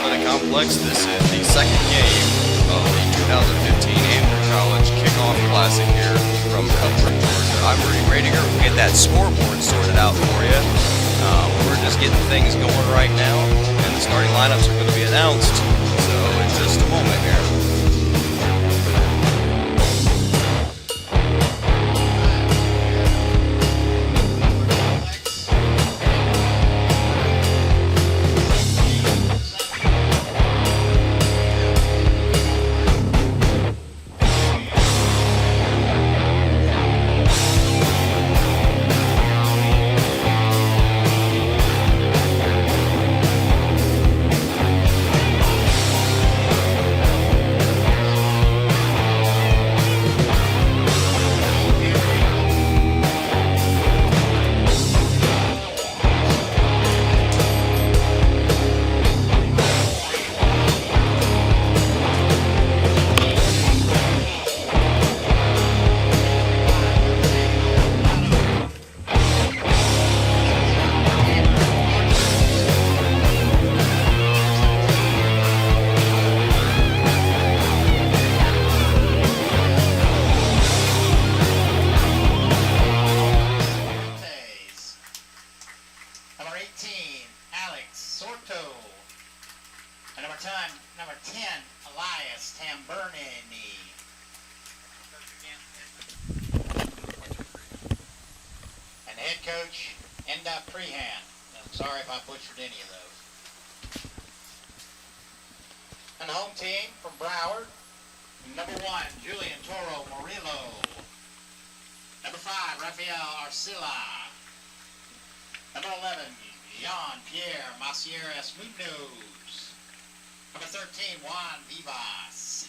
Athletic Complex. This is the second game of the 2015 Andrew College Kickoff Classic here from Country, Georgia. I'm Rudy Radiger. We'll get that scoreboard sorted out for you. We're just getting things going right now, and the starting lineups are going to be announced. So in just a moment here. Coach, pregame. I'm sorry if I butchered any of those. And the home team from Broward, number 1, Julian Toro Murillo. Number 5, Rafael Arcila. Number 11, Jean-Pierre Macieres Munoz. Number 13, Juan Vivas.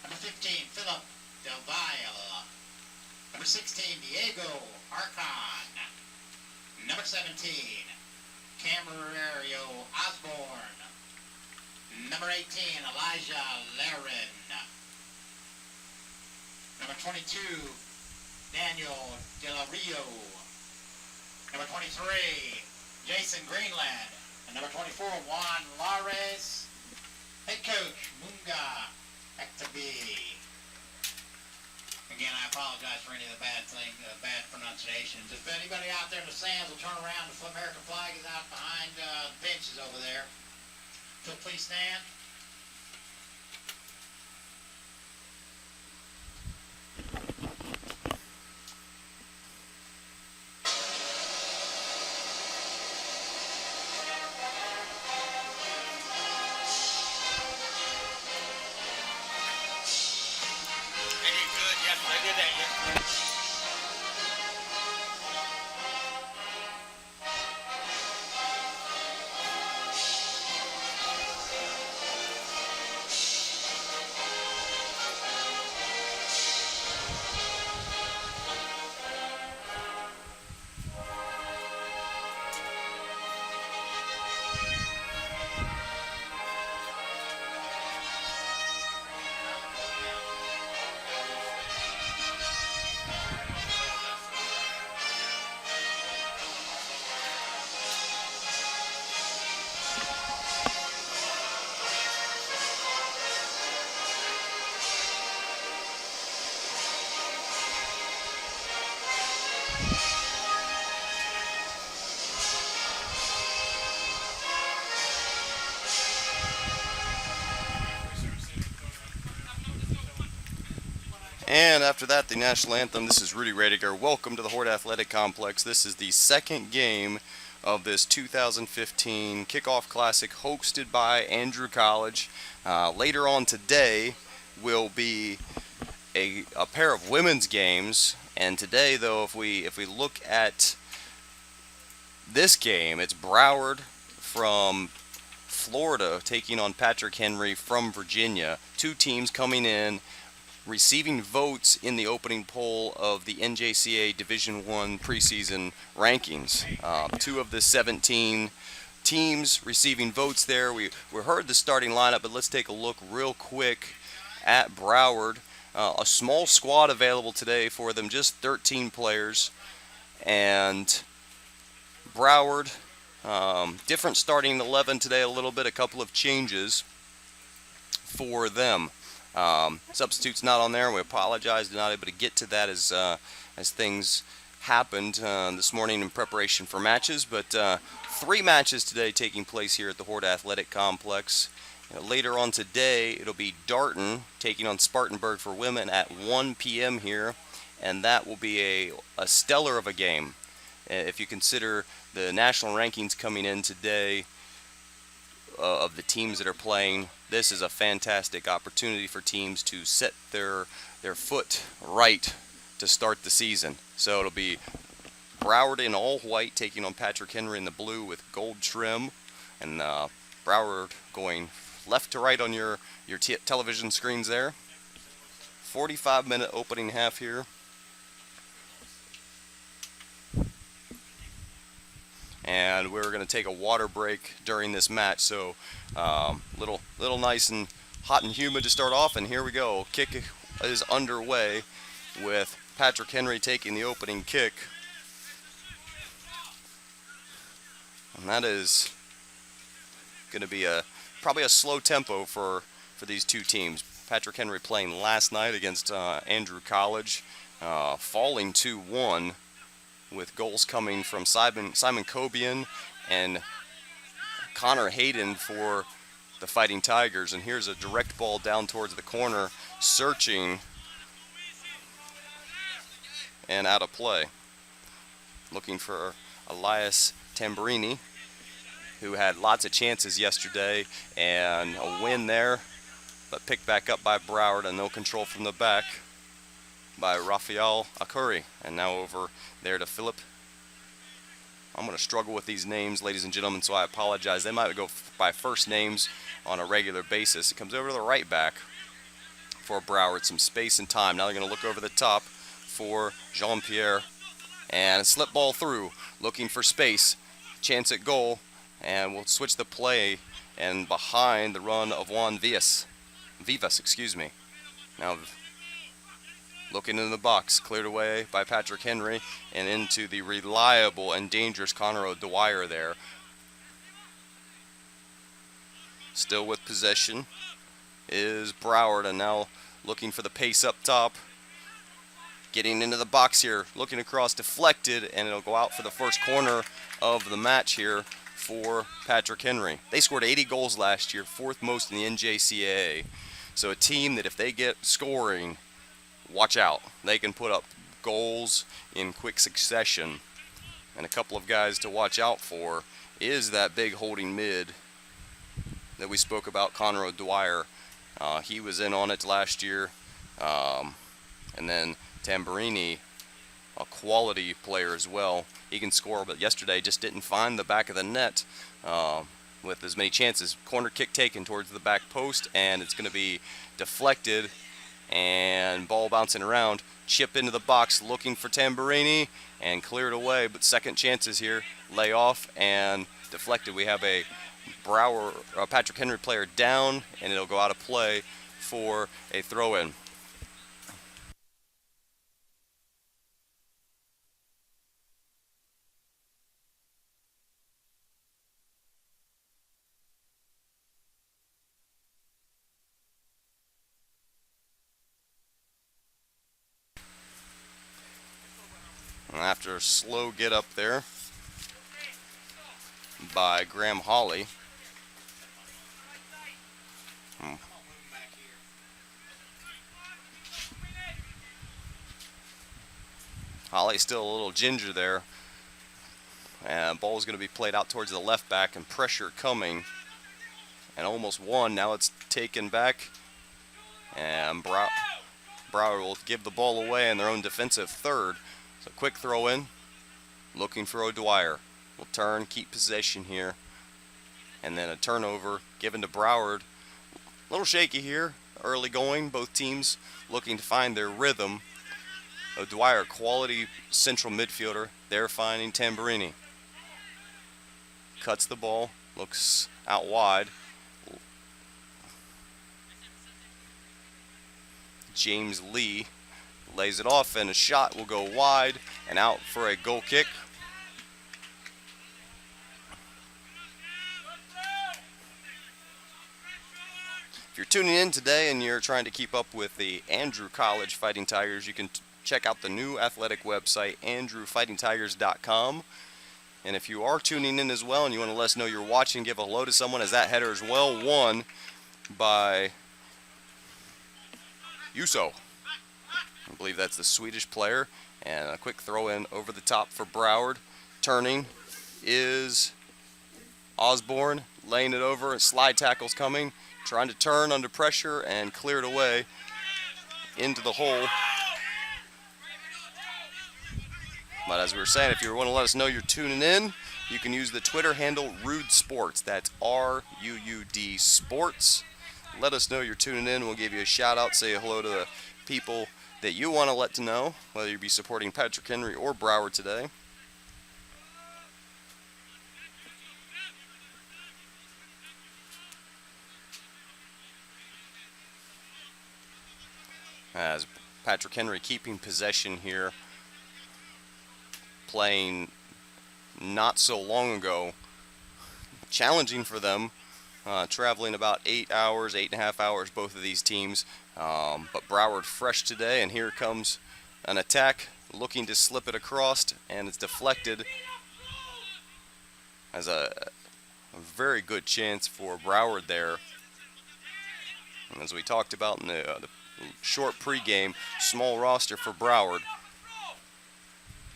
Number 15, Philip Del Valle. Number 16, Diego Arcon. Number 17, Camarillo Osborne. Number 18, Elijah Laren. Number 22, Daniel De La Rio. Number 23, Jason Greenland. And number 24, Juan Lares. Head coach, Munga Ektabi. Again, I apologize for any of the bad pronunciations. If anybody out there in the stands will turn around, the American flag is out behind the benches over there. So please stand. And after that, the national anthem. This is Rudy Radiger. Welcome to the Hord Athletic Complex. This is the second game of this 2015 Kickoff Classic hosted by Andrew College. Later on today will be a pair of women's games. And today, though, if we look at this game, it's Broward from Florida taking on Patrick Henry from Virginia. Two teams coming in, receiving votes in the opening poll of the NJCA Division I preseason rankings. 2 of the 17 teams receiving votes there. We heard the starting lineup, but let's take a look real quick at Broward. A small squad available today for them, just 13 players. And Broward Different starting 11 today a little bit, a couple of changes for them. Substitutes not on there, and we apologize, not able to get to that as things happened this morning in preparation for matches. But 3 matches today taking place here at the Hord Athletic Complex. Later on today, it'll be Darton taking on Spartanburg for women at 1 p.m. here, and that will be a stellar of a game. If you consider the national rankings coming in today of the teams that are playing, this is a fantastic opportunity for teams to set their foot right to start the season. So it'll be Broward in all white taking on Patrick Henry in the blue with gold trim, and Broward going left to right on your television screens there. 45-minute opening half here. And we're going to take a water break during this match, so little nice and hot and humid to start off, and here we go. Kick is underway with Patrick Henry taking the opening kick, and that is going to be probably a slow tempo for these two teams. Patrick Henry playing last night against Andrew College, falling 2-1. With goals coming from Simon Cobian and Connor Hayden for the Fighting Tigers. And here's a direct ball down towards the corner, searching, and out of play. Looking for Elias Tamburini, who had lots of chances yesterday and a win there, but picked back up by Broward, and no control from the back by Rafael Akuri. And now over there to Philip. I'm going to struggle with these names, ladies and gentlemen, so I apologize. They might go by first names on a regular basis. It comes over to the right back for Broward. Some space and time. Now they're going to look over the top for Jean-Pierre. And a slip ball through. Looking for space. Chance at goal. And we'll switch the play. And behind the run of Juan Vivas. Now looking in the box, cleared away by Patrick Henry, and into the reliable and dangerous Connor O'Dwyer there. Still with possession is Broward, and now looking for the pace up top. Getting into the box here, looking across, deflected, and it'll go out for the first corner of the match here for Patrick Henry. They scored 80 goals last year, 4th most in the NJCAA. So a team that if they get scoring, watch out. They can put up goals in quick succession. And a couple of guys to watch out for is that big holding mid that we spoke about, Connor O'Dwyer. He was in on it last year. And then Tamburini, a quality player as well. He can score, but yesterday just didn't find the back of the net with as many chances. Corner kick taken towards the back post, and it's going to be deflected. And ball bouncing around, chip into the box, looking for Tamburini, and cleared away. But second chances here, lay off and deflected. We have a Patrick Henry player down, and it'll go out of play for a throw-in. After a slow get up there by Graham Hawley. Hawley's still a little ginger there. And ball is going to be played out towards the left back, and pressure coming. And almost won. Now it's taken back. And Broward will give the ball away in their own defensive third. So quick throw in, looking for O'Dwyer. Will turn, keep possession here. And then a turnover given to Broward. A little shaky here, early going. Both teams looking to find their rhythm. O'Dwyer, quality central midfielder. They're finding Tamburini. Cuts the ball, looks out wide. James Lee lays it off, and a shot will go wide and out for a goal kick. If you're tuning in today and you're trying to keep up with the Andrew College Fighting Tigers, you can check out the new athletic website, andrewfightingtigers.com. And if you are tuning in as well and you want to let us know you're watching, give a hello to someone, as that header is well won by Yuso. I believe that's the Swedish player. And a quick throw in over the top for Broward. Turning is Osborne, laying it over. Slide tackle's coming. Trying to turn under pressure and clear it away into the hole. But as we were saying, if you want to let us know you're tuning in, you can use the Twitter handle Rude Sports. That's RUUD Sports. Let us know you're tuning in. We'll give you a shout out. Say hello to the people that you want to let to know, whether you be supporting Patrick Henry or Broward today. As Patrick Henry keeping possession here, playing not so long ago, challenging for them, traveling about 8 hours, 8.5 hours, both of these teams, but Broward fresh today, and here comes an attack looking to slip it across, and it's deflected. As a very good chance for Broward there. And as we talked about in the short pregame, small roster for Broward.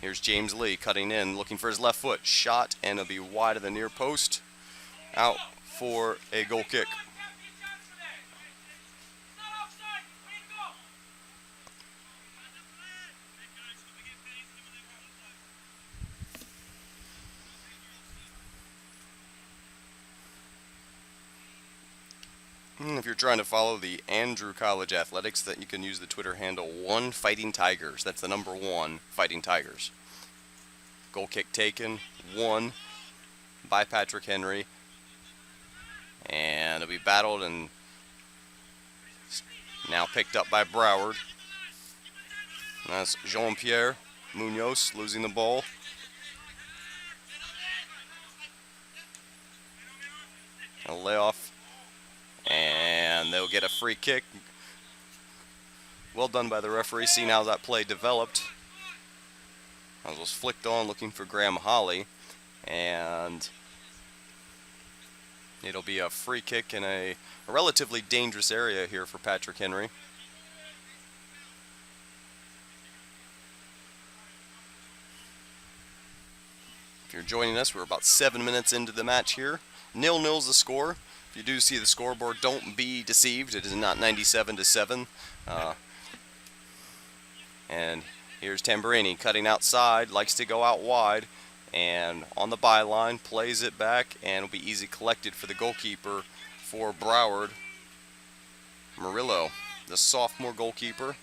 Here's James Lee cutting in, looking for his left foot. Shot, and it'll be wide of the near post. Out for a goal kick. If you're trying to follow the Andrew College Athletics, that you can use the Twitter handle 1FightingTigers. That's the number 1 Fighting Tigers. Goal kick taken, won by Patrick Henry, and it'll be battled and now picked up by Broward. And that's Jean-Pierre Munoz losing the ball. A layoff. And they'll get a free kick. Well done by the referee, seeing how that play developed. I was flicked on looking for Graham Holly. And it'll be a free kick in a relatively dangerous area here for Patrick Henry. If you're joining us, we're about 7 minutes into the match here. 0-0's the score. If you do see the scoreboard, don't be deceived. It is not 97-7. And here's Tamburini cutting outside, likes to go out wide, and on the byline, plays it back, and it'll be easy collected for the goalkeeper for Broward, Murillo, the sophomore goalkeeper.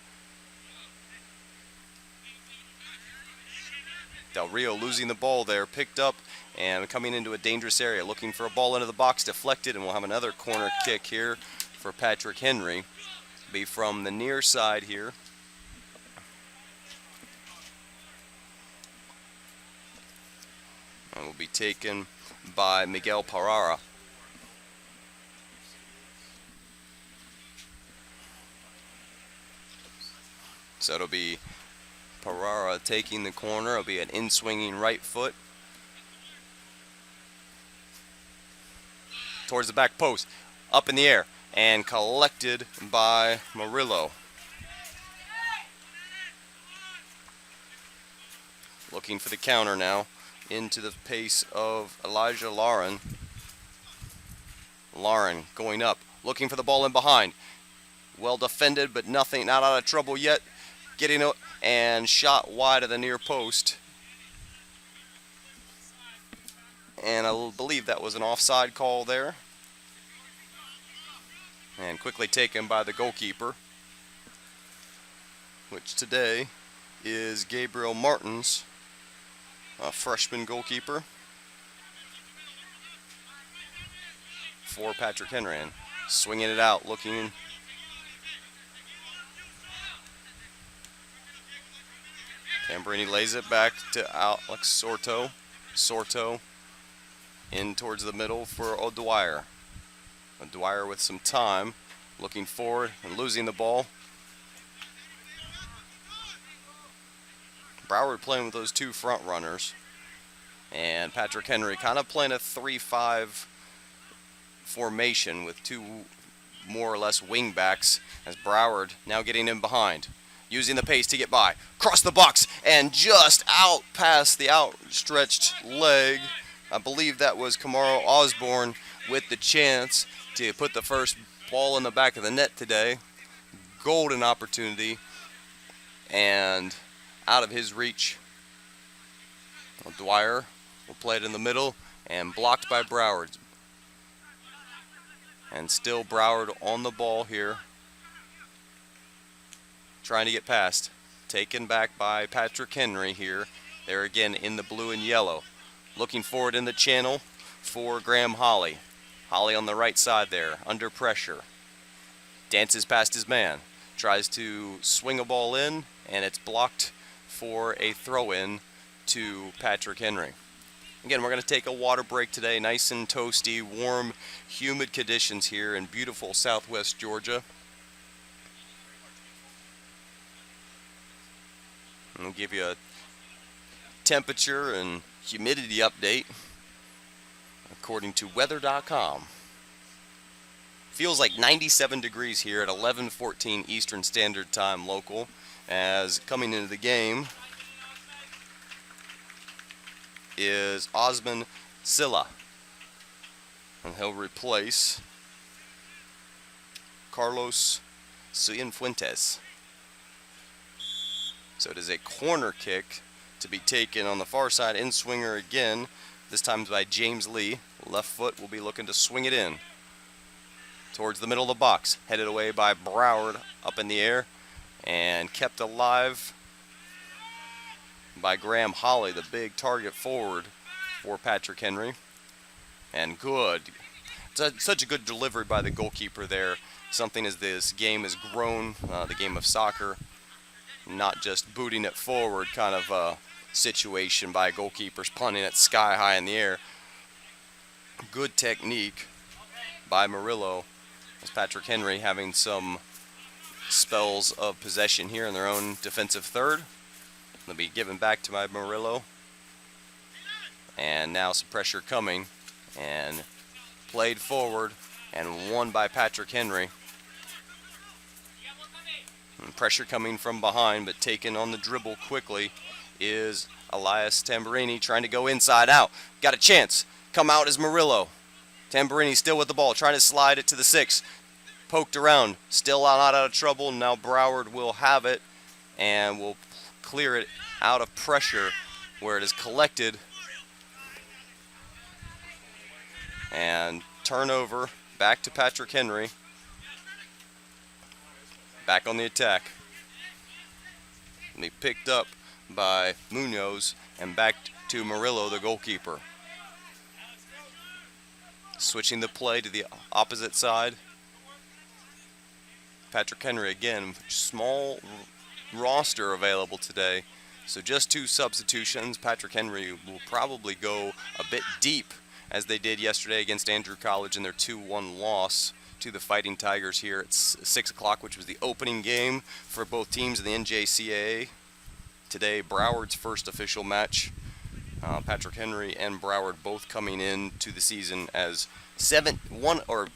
Del Rio losing the ball there, picked up and coming into a dangerous area, looking for a ball into the box, deflected, and we'll have another corner kick here for Patrick Henry. Be from the near side here. And will be taken by Miguel Parara. So it'll be Parara taking the corner. It'll be an in-swinging right foot towards the back post, up in the air, and collected by Murillo. Looking for the counter now, into the pace of Elijah Lauren. Lauren going up, looking for the ball in behind. Well defended, but nothing, not out of trouble yet. Getting it, and shot wide of the near post. And I believe that was an offside call there. And quickly taken by the goalkeeper, which today is Gabriel Martins, a freshman goalkeeper for Patrick Henry. And swinging it out, looking. Tamburini lays it back to Alex Sorto. Sorto in towards the middle for O'Dwyer. O'Dwyer with some time, looking forward and losing the ball. Broward playing with those two front runners. And Patrick Henry kind of playing a 3-5 formation with two more or less wing backs, as Broward now getting in behind, using the pace to get by, cross the box, and just out past the outstretched leg. I believe that was Kamaro Osborne with the chance to put the first ball in the back of the net today. Golden opportunity, and out of his reach. Dwyer will play it in the middle and blocked by Broward. And still Broward on the ball here, trying to get past. Taken back by Patrick Henry here. They're again in the blue and yellow. Looking forward in the channel for Graham Holly. Holly on the right side there, under pressure. Dances past his man. Tries to swing a ball in, and it's blocked for a throw-in to Patrick Henry. Again, we're going to take a water break today. Nice and toasty, warm, humid conditions here in beautiful southwest Georgia. I'll give you a temperature and humidity update according to weather.com. Feels like 97 degrees here at 11:14 Eastern Standard Time local, as coming into the game is Osman Silla, and he'll replace Carlos Cienfuentes. So it is a corner kick to be taken on the far side, in swinger again, this time by James Lee. Left foot will be looking to swing it in towards the middle of the box, headed away by Broward, up in the air and kept alive by Graham Holly, the big target forward for Patrick Henry. And good. Such a good delivery by the goalkeeper there. Something as this game has grown, the game of soccer, not just booting it forward kind of a situation by goalkeepers punting it sky high in the air. Good technique by Murillo, as Patrick Henry having some spells of possession here in their own defensive third. They'll be given back to my Murillo. And now some pressure coming, and played forward and won by Patrick Henry. And pressure coming from behind, but taken on the dribble quickly is Elias Tamburini, trying to go inside out. Got a chance. Come out as Murillo. Tamburini still with the ball, trying to slide it to the 6. Poked around, still not out of trouble. Now Broward will have it and will clear it out of pressure where it is collected. And turnover back to Patrick Henry. Back on the attack. And he picked up by Munoz and back to Murillo, the goalkeeper. Switching the play to the opposite side. Patrick Henry again, small roster available today, so just 2 substitutions. Patrick Henry will probably go a bit deep, as they did yesterday against Andrew College in their 2-1 loss to the Fighting Tigers here at 6 o'clock, which was the opening game for both teams in the NJCAA. Today, Broward's first official match. Patrick Henry and Broward both coming in to the season as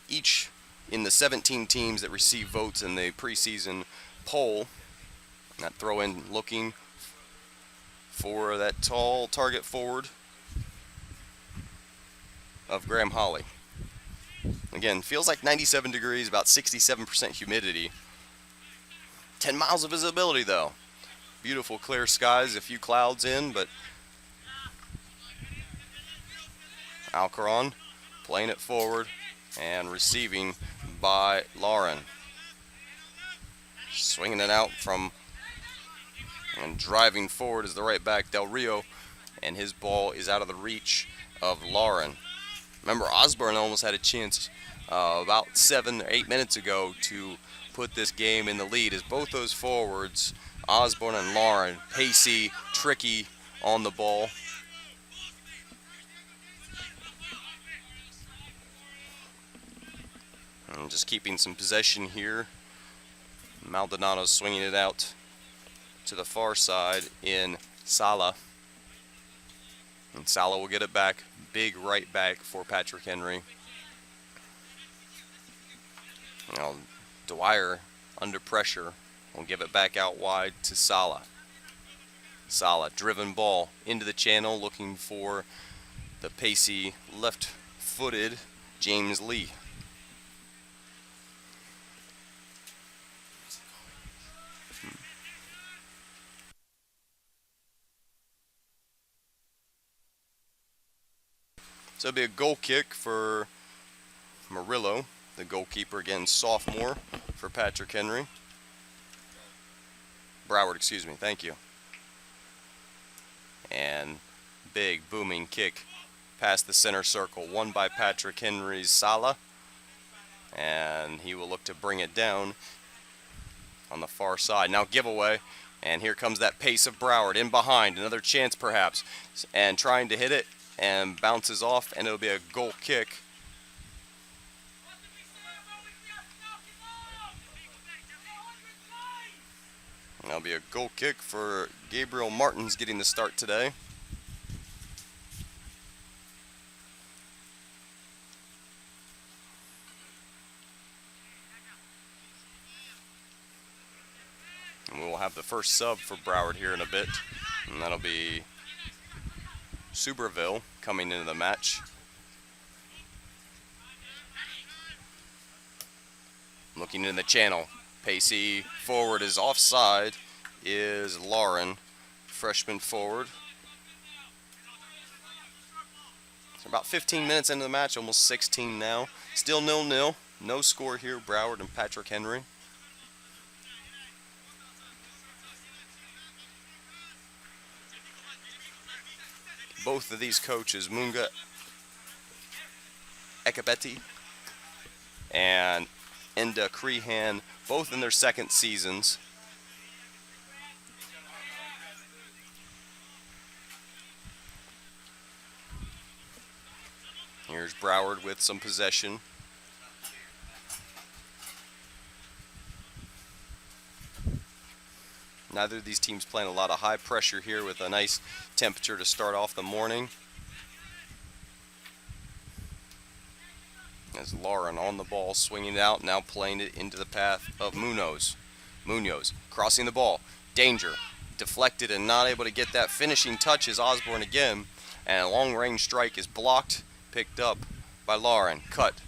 each in the 17 teams that receive votes in the preseason poll. That throw-in looking for that tall target forward of Graham Holly. Again, feels like 97 degrees, about 67% humidity. 10 miles of visibility though. Beautiful clear skies, a few clouds in, but Alcaron playing it forward and receiving by Lauren. Swinging it out from and driving forward is the right back Del Rio, and his ball is out of the reach of Lauren. Remember, Osborne almost had a chance about 7 or 8 minutes ago to put this game in the lead, as both those forwards, Osborne and Lauren, pacey, tricky on the ball. And just keeping some possession here. Maldonado swinging it out to the far side in Sala. And Sala will get it back. Big right back for Patrick Henry. Now, Dwyer under pressure will give it back out wide to Sala. Sala, driven ball into the channel, looking for the pacey left-footed James Lee. So it'll be a goal kick for Murillo, the goalkeeper, again, sophomore for Patrick Henry. Broward, excuse me, thank you. And big booming kick past the center circle, won by Patrick Henry's Sala. And he will look to bring it down on the far side. Now giveaway, and here comes that pace of Broward in behind. Another chance perhaps, and trying to hit it, and bounces off, and it'll be a goal kick. And that'll be a goal kick for Gabriel Martins, getting the start today. And we will have the first sub for Broward here in a bit, and that'll be Suberville coming into the match. Looking in the channel, pacey forward is offside, is Lauren, freshman forward. So about 15 minutes into the match, almost 16 now. Still 0-0, no score here, Broward and Patrick Henry. Both of these coaches, Munga Ekabeti and Enda Crehan, both in their second seasons. Here's Broward with some possession. Neither of these teams playing a lot of high pressure here, with a nice temperature to start off the morning. As Lauren on the ball, swinging it out, now playing it into the path of Munoz. Munoz crossing the ball, danger, deflected and not able to get that finishing touch is Osborne again, and a long range strike is blocked, picked up by Lauren. Cut,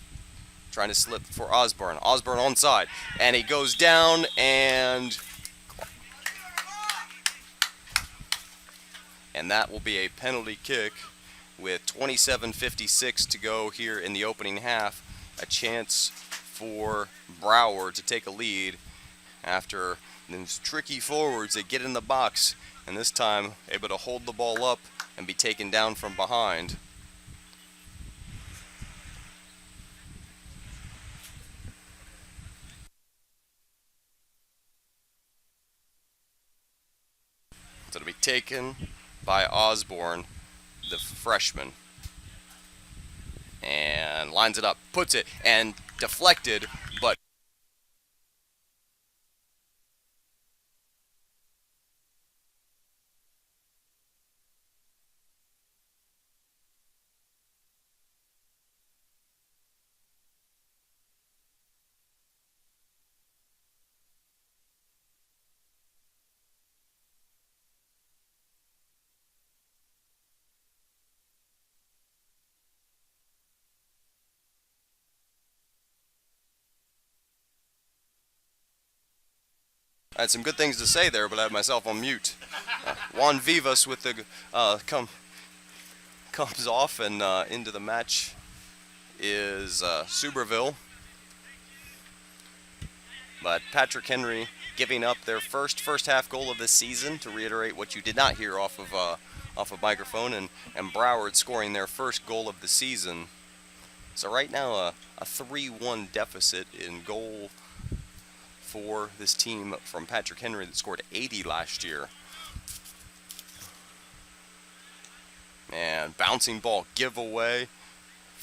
trying to slip for Osborne. Osborne onside, and he goes down, and that will be a penalty kick with 27:56 to go here in the opening half. A chance for Broward to take a lead after those tricky forwards that get in the box, and this time able to hold the ball up and be taken down from behind. So it'll be taken by Osborne, the freshman, and lines it up, puts it, and deflected, but I had some good things to say there, but I had myself on mute. Juan Vivas with the comes off, and into the match is Suberville. But Patrick Henry giving up their first half goal of the season, to reiterate what you did not hear off of microphone, and Broward scoring their first goal of the season. So right now a 3-1 deficit in goal for this team from Patrick Henry that scored 80 last year. And bouncing ball giveaway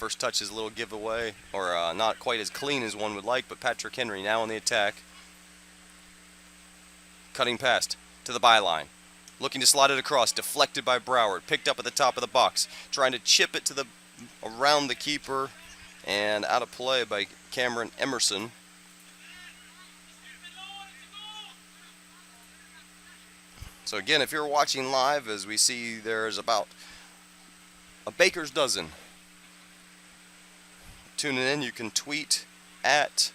First touch is a little giveaway, or not quite as clean as one would like, but Patrick Henry now on the attack. Cutting past to the byline. Looking to slide it across, deflected by Broward. Picked up at the top of the box. Trying to chip it to around the keeper, and out of play by Cameron Emerson. So again, if you're watching live, as we see there's about a baker's dozen. Tuning in, you can tweet at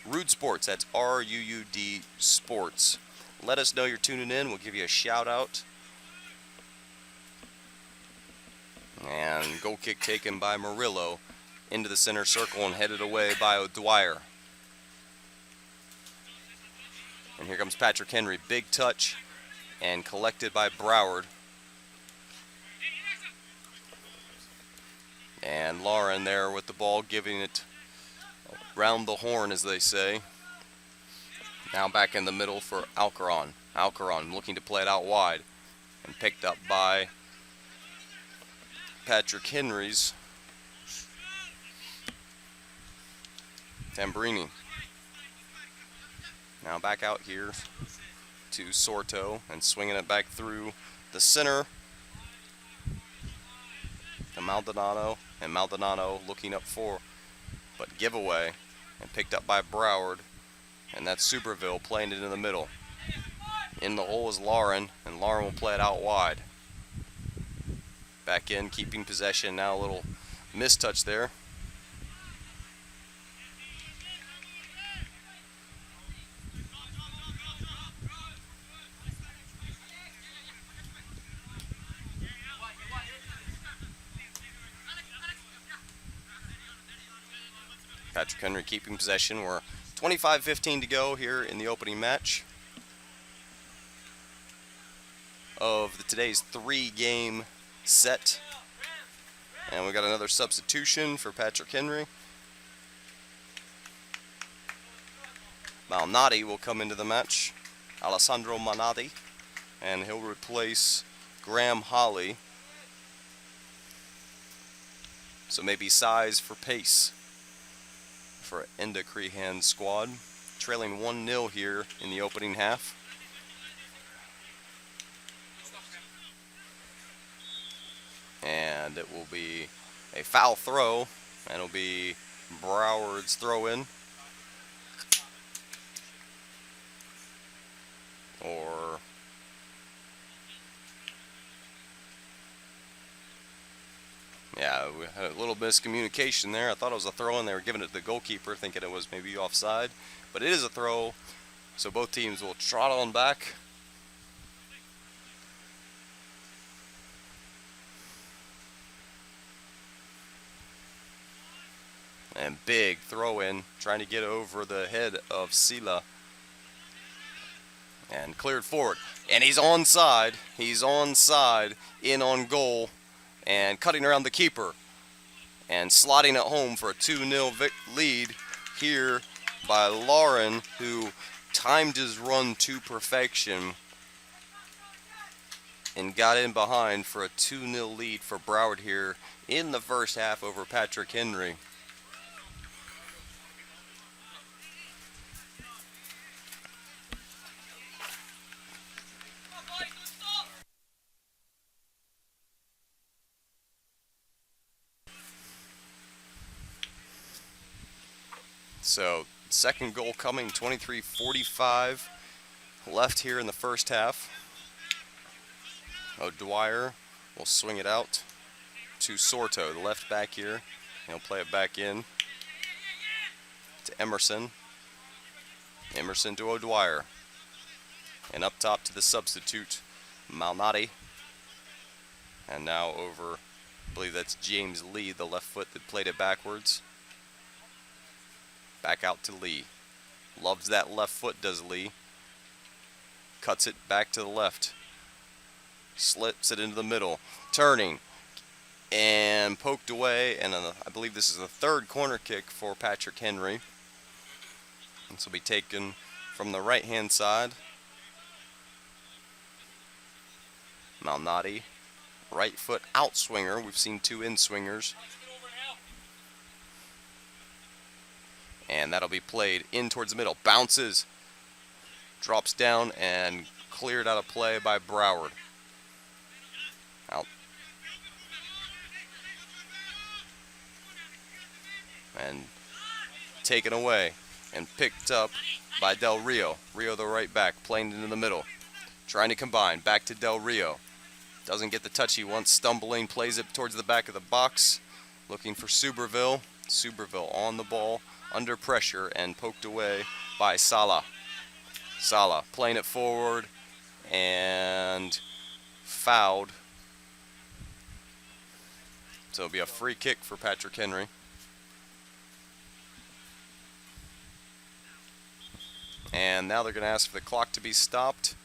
Ruud Sports. That's RUUD Sports. Let us know you're tuning in. We'll give you a shout out. And goal kick taken by Murillo into the center circle and headed away by O'Dwyer. And here comes Patrick Henry. Big touch and collected by Broward. And Lauren there with the ball, giving it round the horn, as they say. Now back in the middle for Alcaron. Alcaron looking to play it out wide. And picked up by Patrick Henry's Tambrini. Now back out here to Sorto and swinging it back through the center to Maldonado. And Maldonado looking up for, but giveaway, and picked up by Broward. And that's Superville playing it in the middle. In the hole is Lauren, and Lauren will play it out wide. Back in, keeping possession. Now a little mistouch there. Patrick Henry keeping possession. We're 25-15 to go here in the opening match of today's 3-game set. And we got another substitution for Patrick Henry. Malnati will come into the match. Alessandro Malnati. And he'll replace Graham Holly. So maybe size for pace for Enda Crehan's squad. Trailing 1-0 here in the opening half. And it will be a foul throw, and it'll be Broward's throw in. Or yeah, we had a little miscommunication there. I thought it was a throw, and they were giving it to the goalkeeper, thinking it was maybe offside. But it is a throw, so both teams will trot on back. And big throw in, trying to get over the head of Sila. And cleared forward. And he's onside. He's onside, in on goal. And cutting around the keeper. And slotting it home for a 2-0 lead here by Lauren, who timed his run to perfection and got in behind for a 2-0 lead for Broward here in the first half over Patrick Henry. So, second goal coming, 23:45 left here in the first half. O'Dwyer will swing it out to Sorto, the left back here. He'll play it back in to Emerson. Emerson to O'Dwyer. And up top to the substitute, Malnati. And now over, I believe that's James Lee, the left foot that played it backwards. Back out to Lee. Loves that left foot, does Lee. Cuts it back to the left. Slips it into the middle. Turning. And poked away. And I believe this is the third corner kick for Patrick Henry. This will be taken from the right-hand side. Malnati. Right foot outswinger. We've seen two in-swingers. And that'll be played in towards the middle. Bounces, drops down, and cleared out of play by Broward. Out. And taken away and picked up by Del Rio. Rio, the right back, playing into the middle. Trying to combine. Back to Del Rio. Doesn't get the touch he wants. Stumbling, plays it towards the back of the box. Looking for Suberville. Suberville on the ball, under pressure, and poked away by Sala. Sala playing it forward and fouled. So it'll be a free kick for Patrick Henry. And now they're going to ask for the clock to be stopped.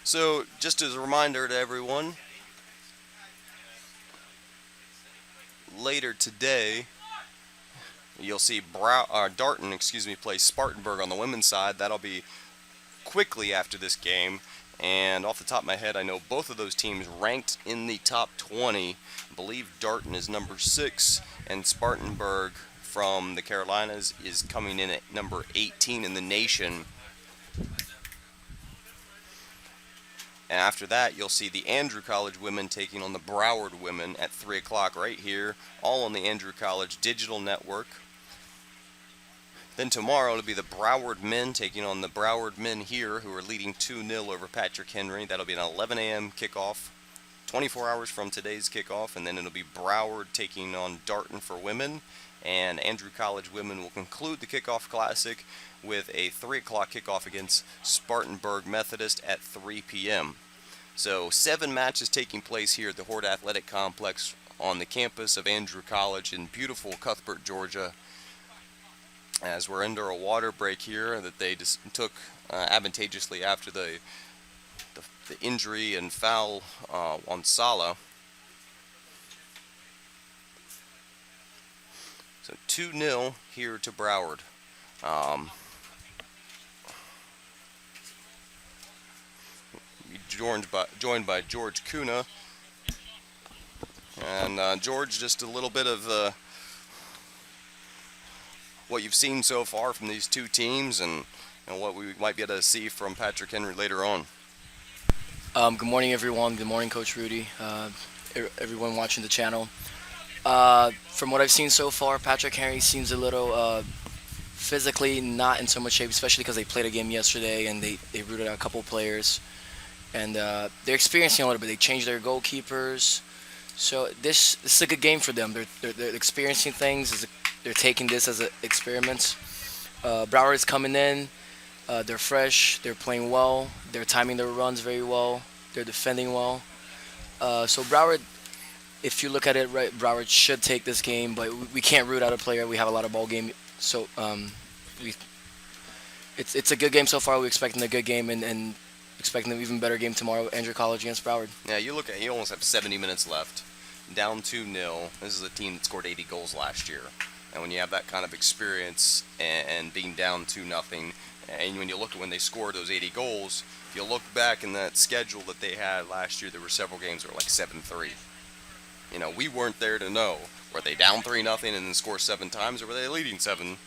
So just as a reminder to everyone, later today, you'll see Darton, play Spartanburg on the women's side. That'll be quickly after this game. And off the top of my head, I know both of those teams ranked in the top 20. I believe Darton is number 6, and Spartanburg from the Carolinas is coming in at number 18 in the nation. And after that, you'll see the Andrew College women taking on the Broward women at 3 o'clock right here, all on the Andrew College digital network. Then tomorrow it'll be the Broward men taking on the Broward men here, who are leading 2-0 over Patrick Henry. That'll be an 11 a.m. kickoff, 24 hours from today's kickoff. And then it'll be Broward taking on Darton for women. And Andrew College women will conclude the Kickoff Classic with a 3 o'clock kickoff against Spartanburg Methodist at 3 p.m. So 7 matches taking place here at the Hord Athletic Complex on the campus of Andrew College in beautiful Cuthbert, Georgia. As we're under a water break here that they just took advantageously after the injury and foul on Sala. So 2-0 here to Broward. Joined by George Kuna. And George, just a little bit of what you've seen so far from these two teams and what we might be able to see from Patrick Henry later on. Good morning, everyone. Good morning, Coach Rudy. Everyone watching the channel. From what I've seen so far, Patrick Henry seems a little physically not in so much shape, especially because they played a game yesterday and they rooted out a couple players. And they're experiencing a little bit. They changed their goalkeepers. So this is a good game for them. They're experiencing things. They're taking this as an experiment. Broward is coming in. They're fresh. They're playing well. They're timing their runs very well. They're defending well. So Broward, if you look at it right, Broward should take this game, but we can't root out a player. We have a lot of ball game. So it's a good game so far. We're expecting a good game and expecting an even better game tomorrow, Andrew College against Broward. Yeah, you almost have 70 minutes left. Down 2-0. This is a team that scored 80 goals last year. And when you have that kind of experience and being down 2-0, and when you look at when they scored those 80 goals, if you look back in that schedule that they had last year, there were several games that were like 7-3. You know, we weren't there to know. Were they down 3-0 and then score 7 times, or were they leading 7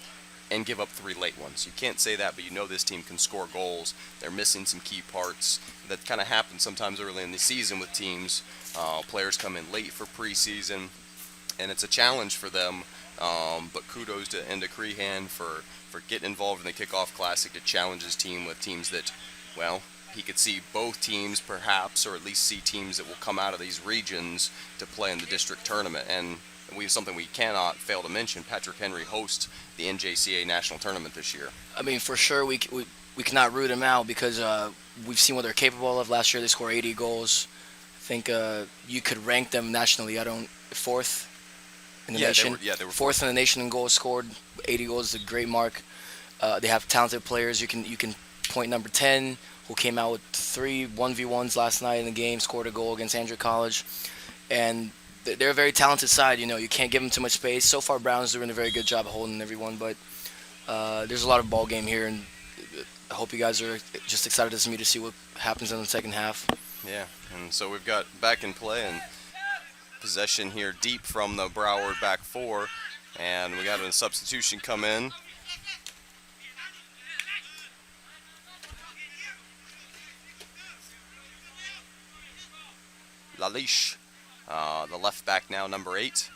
and give up 3 late ones? You can't say that, but you know this team can score goals. They're missing some key parts. That kind of happens sometimes early in the season with teams. Players come in late for preseason, and it's a challenge for them. But kudos to Enda Crehan for getting involved in the Kickoff Classic to challenge his team with teams that, well, he could see both teams perhaps, or at least see teams that will come out of these regions to play in the district tournament. And we have something we cannot fail to mention. Patrick Henry hosts the NJCA National Tournament this year. I mean, for sure, we cannot root them out because we've seen what they're capable of. Last year, they scored 80 goals. I think you could rank them nationally. Fourth in the nation. They were fourth in the nation in goals scored. 80 goals is a great mark. They have talented players. You can point number 10, who came out with 3 1v1s last night in the game, scored a goal against Andrew College. And they're a very talented side. You know, you can't give them too much space. So far, Brown's doing a very good job holding everyone, but there's a lot of ball game here, and I hope you guys are just excited as me to see what happens in the second half. Yeah, and so we've got back in play and possession here deep from the Broward back four, and we got a substitution come in. Lalish, the left back now, number 8.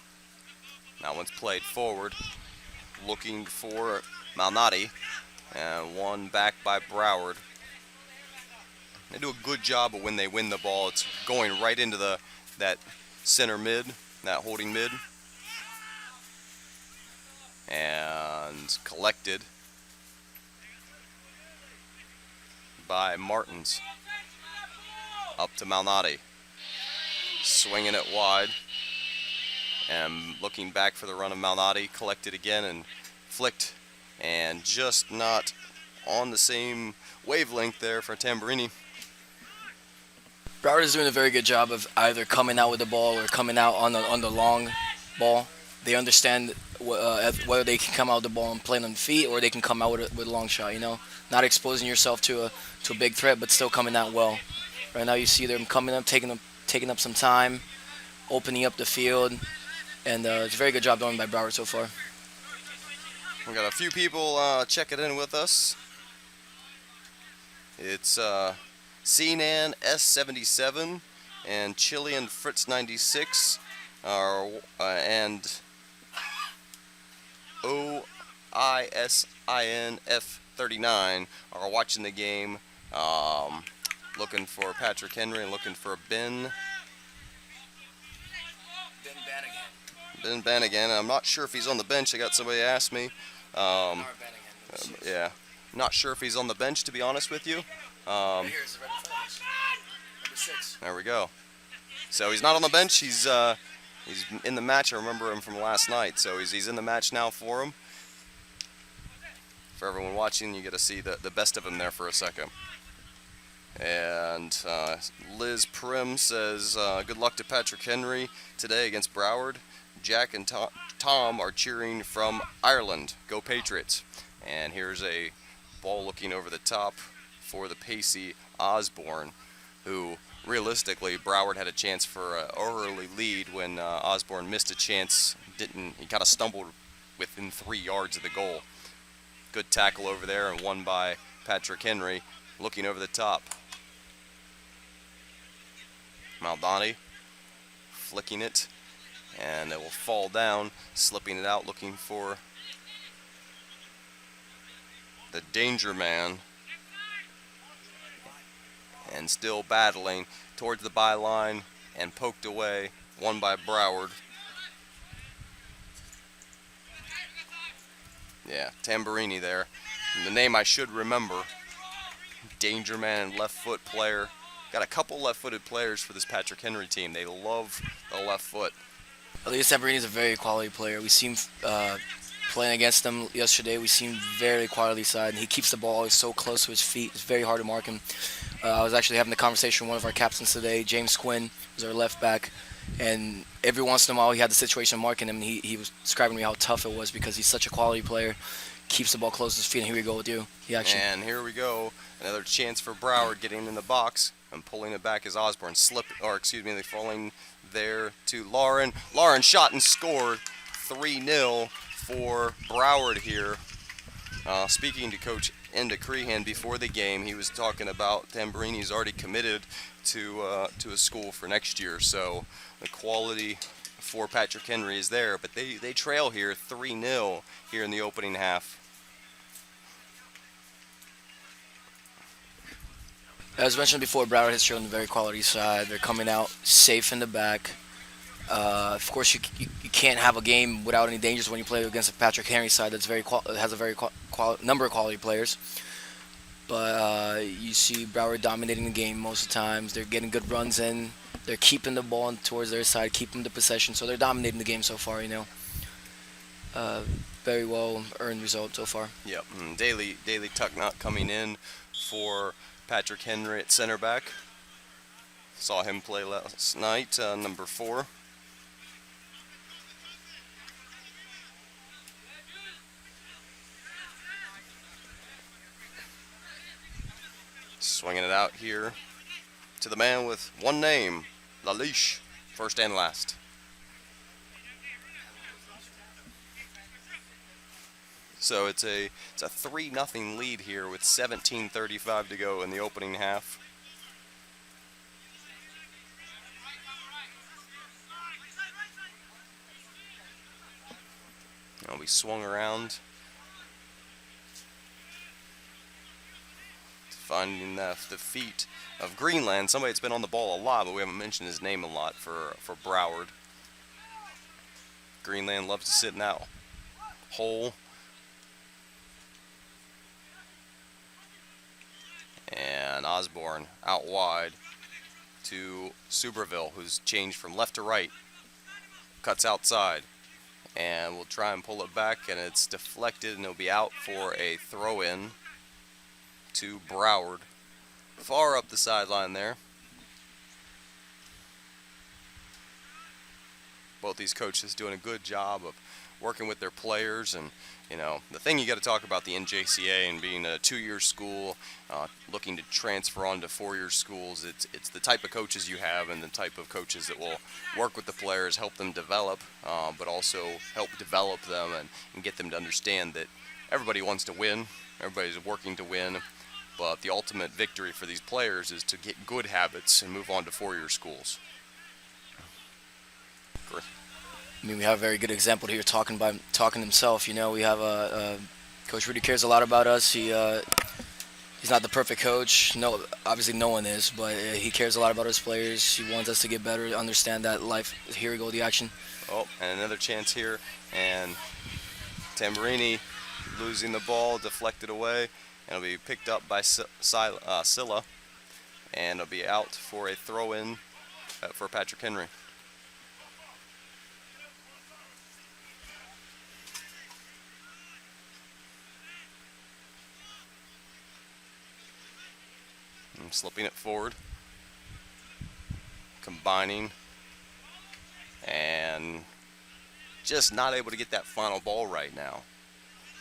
That one's played forward, looking for Malnati, and one back by Broward. They do a good job of when they win the ball. It's going right into that center mid, that holding mid, and collected by Martins. Up to Malnati, swinging it wide, and looking back for the run of Malnati, collected again and flicked, and just not on the same wavelength there for Tamburini. Broward is doing a very good job of either coming out with the ball or coming out on the long ball. They understand whether they can come out with the ball and play on the feet, or they can come out with a long shot. You know, not exposing yourself to a big threat, but still coming out well. Right now, you see them coming up, taking up some time, opening up the field, and it's a very good job done by Broward so far. We got a few people checking in with us. It's Cnan S77 and Chilean Fritz 96 and OISIN F39 are watching the game, looking for Patrick Henry and looking for Ben Bannigan. I'm not sure if he's on the bench. I got somebody ask me. Yeah, not sure if he's on the bench, to be honest with you. Number 6. There we go. So he's not on the bench. He's in the match. I remember him from last night. So he's in the match now for him. For everyone watching, you get to see the best of him there for a second. And Liz Prim says, good luck to Patrick Henry today against Broward. Jack and Tom are cheering from Ireland. Go Patriots. And here's a ball looking over the top for the pacey Osborne, who realistically Broward had a chance for an early lead when Osborne missed a chance. He kind of stumbled within 3 yards of the goal. Good tackle over there and won by Patrick Henry. Looking over the top, Maldani flicking it, and it will fall down, slipping it out, looking for the danger man, and still battling towards the byline and poked away, won by Broward. Yeah, Tamburini there. And the name I should remember. Danger man and left foot player. Got a couple left-footed players for this Patrick Henry team. They love the left foot. Elias Tamburini is a very quality player. We seen playing against him yesterday. We seen very quality side, and he keeps the ball always so close to his feet. It's very hard to mark him. I was actually having a conversation with one of our captains today, James Quinn, who's our left back, and every once in a while he had the situation of marking him, and he was describing to me how tough it was because he's such a quality player. Keeps the ball close to his feet, and here we go with you. And here we go. Another chance for Broward getting in the box and pulling it back as Osborne they're falling there to Lauren. Lauren shot and scored 3-0 for Broward here. Speaking to Coach Enda Crehan before the game, he was talking about Tamburini's already committed to a school for next year. So the quality for Patrick Henry is there, but they trail here 3-0 here in the opening half. As mentioned before, Broward has shown the very quality side. They're coming out safe in the back. Of course, you can't have a game without any dangers when you play against a Patrick Henry side that's has a very number of quality players. But you see Broward dominating the game most of the times. They're getting good runs in. They're keeping the ball towards their side, keeping the possession. So they're dominating the game so far, you know. Very well earned result so far. Yep. Daily Tucknut coming in for Patrick Henry at center back. Saw him play last night, number 4. Swinging it out here to the man with one name, LaLeish, first and last. So it's a 3-0 lead here with 17:35 to go in the opening half. Now we swung around, finding the feet of Greenland, somebody that's been on the ball a lot, but we haven't mentioned his name a lot for Broward. Greenland loves to sit in that hole. And Osborne out wide to Suberville, who's changed from left to right. Cuts outside. And we'll try and pull it back, and it's deflected, and it'll be out for a throw-in to Broward. Far up the sideline there. Both these coaches doing a good job of working with their players, and you know, the thing you got to talk about the NJCA and being a 2-year school, looking to transfer on to 4-year schools, it's the type of coaches you have and the type of coaches that will work with the players, help them develop, but also help develop them and get them to understand that everybody wants to win, everybody's working to win, but the ultimate victory for these players is to get good habits and move on to 4-year schools. I mean, we have a very good example here talking himself. You know, we have Coach Rudy cares a lot about us. He's not the perfect coach. No, obviously no one is, but he cares a lot about his players. He wants us to get better, understand that life. Here we go, the action. Oh, and another chance here, and Tamburini losing the ball, deflected away, and it'll be picked up by Silla, and it'll be out for a throw-in for Patrick Henry. Slipping it forward, combining, and just not able to get that final ball right now.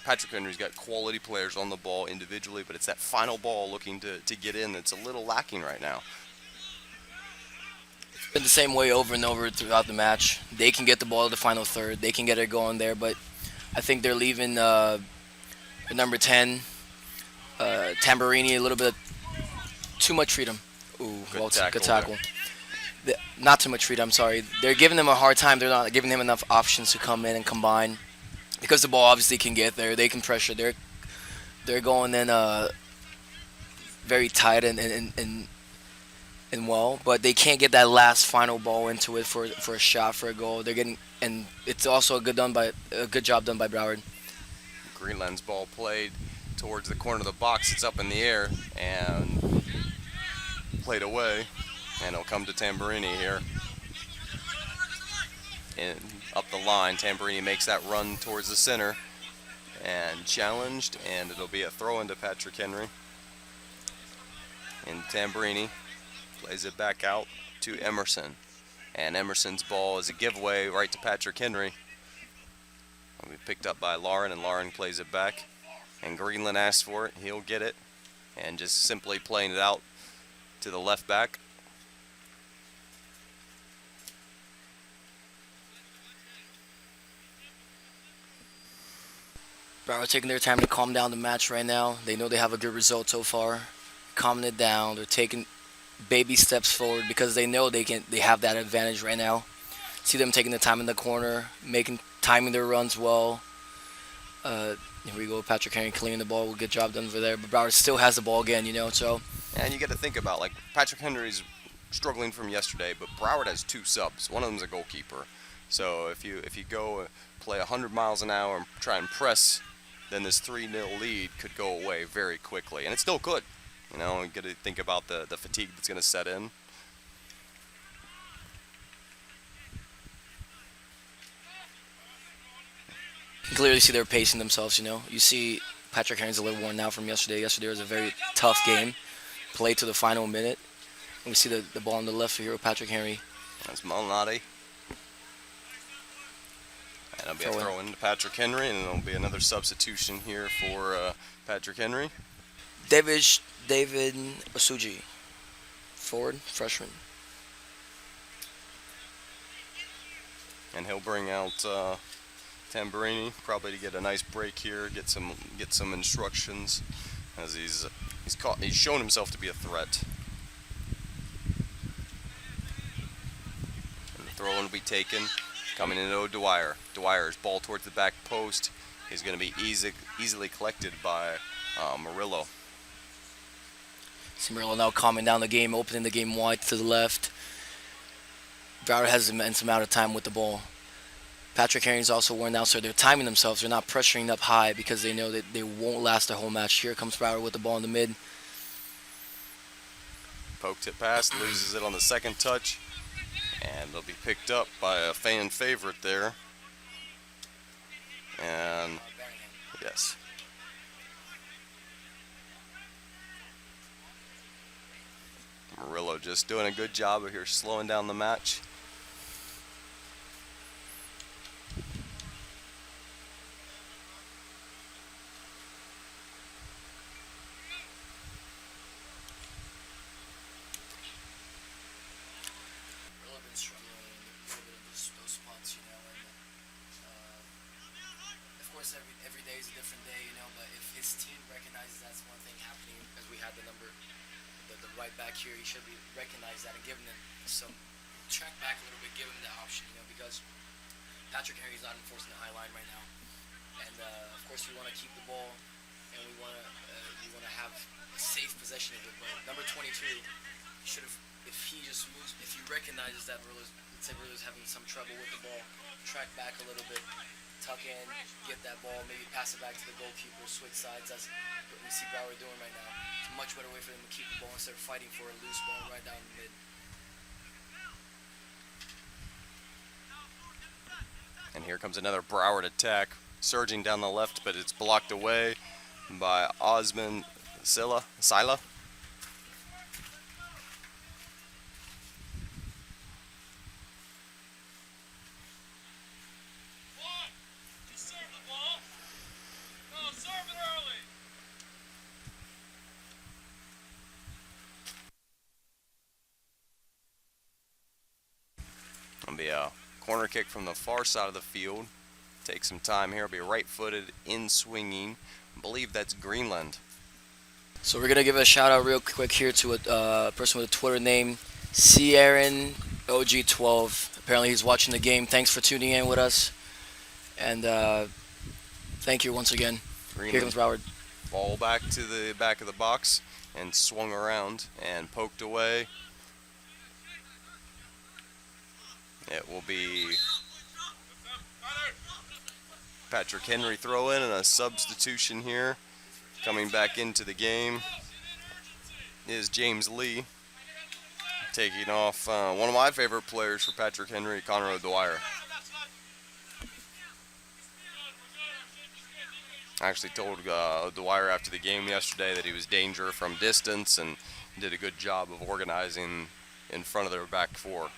Patrick Henry's got quality players on the ball individually, but it's that final ball looking to get in that's a little lacking right now. It's been the same way over and over throughout the match. They can get the ball to the final third. They can get it going there, but I think they're leaving number 10, Tamburini, a little bit too much freedom. Ooh, good tackle. Not too much freedom, I'm sorry. They're giving him a hard time. They're not giving him enough options to come in and combine. Because the ball obviously can get there. They can pressure. They're going in very tight and well, but they can't get that last final ball into it for a shot, for a goal. They're getting, and it's also a good job done by Broward. Greenland's ball played towards the corner of the box. It's up in the air and played away, and it'll come to Tamburini here. And up the line, Tamburini makes that run towards the center and challenged, and it'll be a throw into Patrick Henry. And Tamburini plays it back out to Emerson, and Emerson's ball is a giveaway right to Patrick Henry. It'll be picked up by Lauren, and Lauren plays it back, and Greenland asks for it. He'll get it, and just simply playing it out to the left back. Broward taking their time to calm down the match right now. They know they have a good result so far. Calming it down. They're taking baby steps forward because they know they have that advantage right now. See them taking the time in the corner, timing their runs well. Here we go, Patrick Henry clearing the ball. Good job done over there. But Broward still has the ball again, you know. So. And you got to think about, like, Patrick Henry's struggling from yesterday, but Broward has 2 subs. One of them's a goalkeeper. So if you go play 100 miles an hour and try and press, then this 3-0 lead could go away very quickly. And it still could. You know, you got to think about the fatigue that's going to set in. You can clearly see they're pacing themselves, you know. You see Patrick Henry's a little worn out from yesterday. Yesterday was a very tough game, played to the final minute. And we see the ball on the left here with Patrick Henry. That's Malnati. And it'll be a throw in to Patrick Henry, and it'll be another substitution here for Patrick Henry. David Osuji, forward, freshman. And he'll bring out Tamburini, probably to get a nice break here, get some instructions, as he's shown himself to be a threat. And the throw in will be taken, coming into Dwyer. Dwyer's ball towards the back post is going to be easily collected by Murillo. See Murillo now calming down the game, opening the game wide to the left. Broward has an immense amount of time with the ball. Patrick Henry's also worn out, so they're timing themselves. They're not pressuring up high because they know that they won't last the whole match. Here comes Broward with the ball in the mid. Poked it past, loses it on the second touch, and it'll be picked up by a fan favorite there. And yes. Murillo just doing a good job of here slowing down the match. Murillo been struggling a little bit of those spots, you know, and of course every day is a different day, you know, but if his team recognizes that's one thing happening, as we had the right back here, he should be recognize that and giving them some track back a little bit, give him the option, you know, because Patrick Henry's not enforcing the high line right now, and of course we want to keep the ball and we want to have a safe possession of it. But number 22 should have, if he recognizes that let's say Murillo's having some trouble with the ball, track back a little bit, tuck in, get that ball, maybe pass it back to the goalkeeper, switch sides. That's what we see Broward doing right now. It's a much better way for them to keep the ball instead of fighting for a loose ball right down the mid. And here comes another Broward attack, surging down the left, but it's blocked away by Osman Sila. It'll be a corner kick from the far side of the field. Take some time here. It'll be right-footed, in swinging. I believe that's Greenland. So we're gonna give a shout out real quick here to a person with a Twitter name, Cieran OG12. Apparently he's watching the game. Thanks for tuning in with us, and thank you once again. Greenland. Here comes Broward. Ball back to the back of the box and swung around and poked away. It will be Patrick Henry throw in and a substitution here. Coming back into the game is James Lee, taking off one of my favorite players for Patrick Henry, Connor O'Dwyer. I actually told O'Dwyer after the game yesterday that he was danger from distance and did a good job of organizing in front of their back four.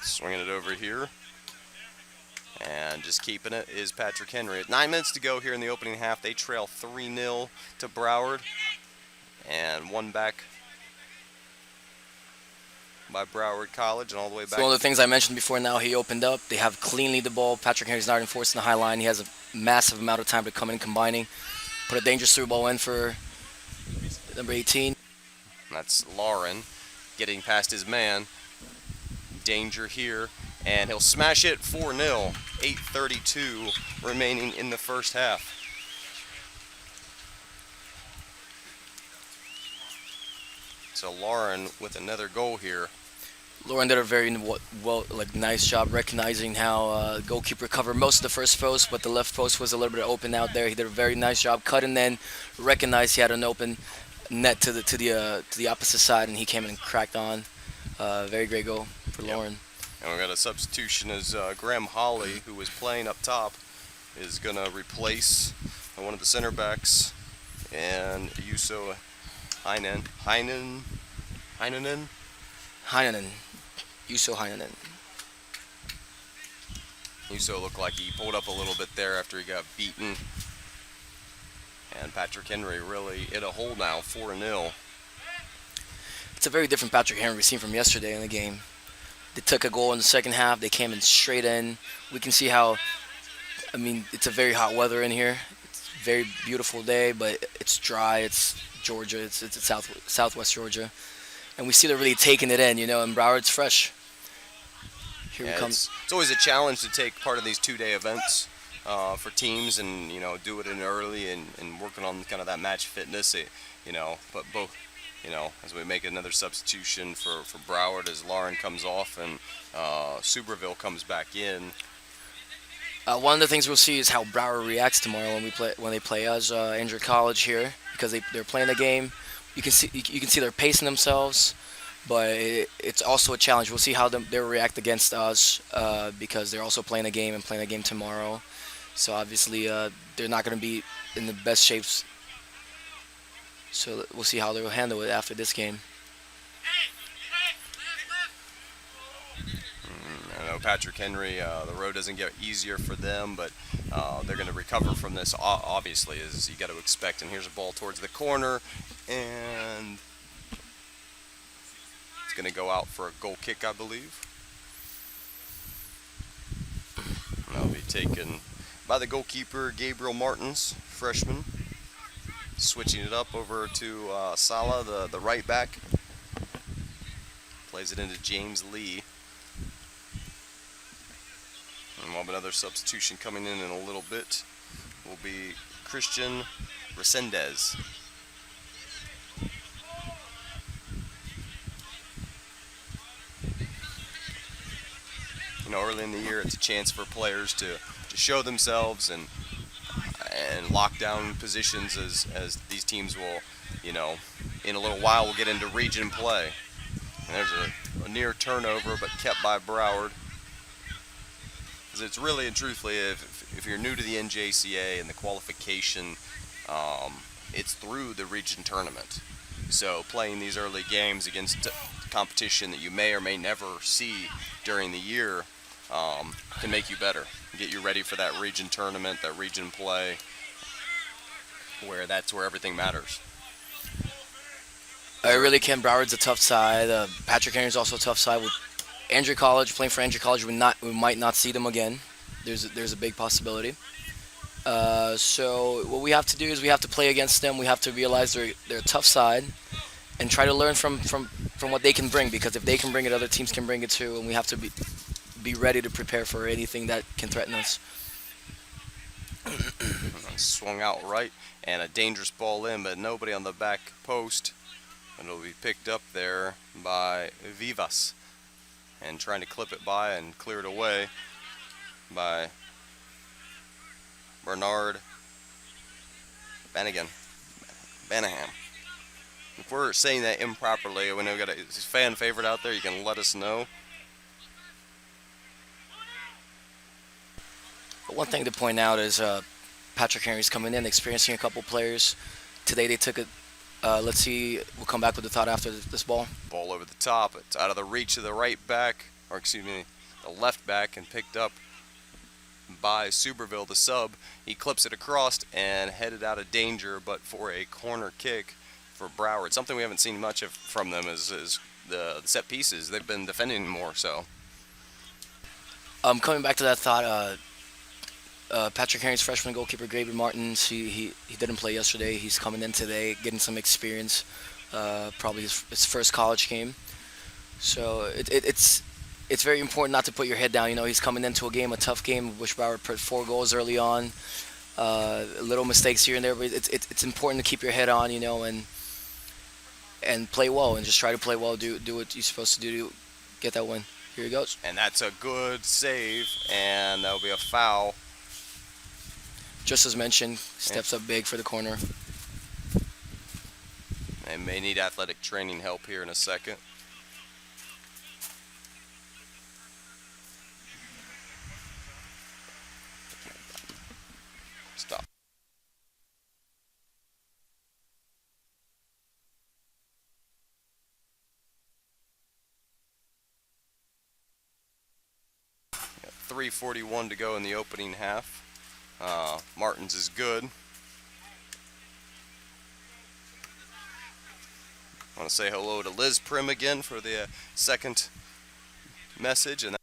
Swinging it over here, and just keeping it is Patrick Henry. At 9 minutes to go here in the opening half, they trail 3-0 to Broward, and one back by Broward College, and all the way back. So one of the things I mentioned before, now he opened up. They have cleanly the ball. Patrick Henry's not enforcing the high line. He has a massive amount of time to come in combining. Put a dangerous through ball in for number 18. That's Lauren getting past his man. Danger here, and he'll smash it 4-0. 8:32 remaining in the first half. So Lauren with another goal here. Lauren did a very nice job recognizing how goalkeeper covered most of the first post, but the left post was a little bit open out there. He did a very nice job cutting in, recognized he had an open net to the opposite side, and he came in and cracked on. Very great goal for Lauren. And we got a substitution as Graham Holly, who was playing up top, is going to replace one of the center backs, and Yuso Heinen. Yuso Heinonen. Yuso looked like he pulled up a little bit there after he got beaten. And Patrick Henry really in a hole now, 4-0. It's a very different Patrick Henry we've seen from yesterday in the game. They took a goal in the second half. They came in straight in. We can see how, I mean, it's a very hot weather in here. It's a very beautiful day, but it's dry. It's Georgia. It's southwest Georgia. And we see they're really taking it in, and Broward's fresh. Here we come. It's always a challenge to take part of these two-day events for teams and, do it in early and working on kind of that match fitness, but both. As we make another substitution for Broward as Lauren comes off and Suberville comes back in. One of the things we'll see is how Broward reacts tomorrow when they play us Andrew College here, because they're playing the game. You can see they're pacing themselves, but it's also a challenge. We'll see how they react against us because they're also playing a game and playing a game tomorrow. So obviously they're not going to be in the best shapes. So we'll see how they will handle it after this game. I know Patrick Henry, the road doesn't get easier for them, but they're going to recover from this, obviously, as you got to expect. And here's a ball towards the corner, and it's going to go out for a goal kick, I believe. And that'll be taken by the goalkeeper, Gabriel Martins, freshman. Switching it up over to Sala, the right back. Plays it into James Lee. And we'll have another substitution coming in a little bit. Will be Christian Resendez. Early in the year, it's a chance for players to show themselves and lock down positions as these teams will, in a little while we'll get into region play. And there's a near turnover, but kept by Broward. Because it's really and truthfully, if you're new to the NJCA and the qualification, it's through the region tournament. So playing these early games against competition that you may or may never see during the year can make you better. Get you ready for that region tournament, that region play, that's where everything matters. I really can. Broward's a tough side. Patrick Henry's also a tough side. With Andrew College, playing for Andrew College, we might not see them again. There's a big possibility. So what we have to do is we have to play against them. We have to realize they're a tough side, and try to learn from what they can bring. Because if they can bring it, other teams can bring it too, and we have to be ready to prepare for anything that can threaten us. Swung out right, and a dangerous ball in, but nobody on the back post. And it'll be picked up there by Vivas. And trying to clip it by and clear it away by Bernard Bannigan. Banaham. If we're saying that improperly, we know we've got a fan favorite out there, you can let us know. But one thing to point out is Patrick Henry's coming in, experiencing a couple players. Today they took it. Let's see. We'll come back with the thought after this ball. Ball over the top. It's out of the reach of the right back, or excuse me, the left back, and picked up by Suberville, the sub. He clips it across and headed out of danger, but for a corner kick for Broward. Something we haven't seen much of from them is the set pieces. They've been defending more so. Coming back to that thought, Patrick Henry's freshman goalkeeper, Gabriel Martins, he didn't play yesterday. He's coming in today, getting some experience, probably his first college game. So it's very important not to put your head down. He's coming into a tough game, which Broward put 4 goals early on. Little mistakes here and there, but it's important to keep your head on, and play well, and just try to play well, do what you're supposed to do to get that win. Here he goes. And that's a good save, and that'll be a foul. Just as mentioned, steps up big for the corner. They may need athletic training help here in a second. Stop. Got 3:41 to go in the opening half. Martins is good. I want to say hello to Liz Prim again for the second message. And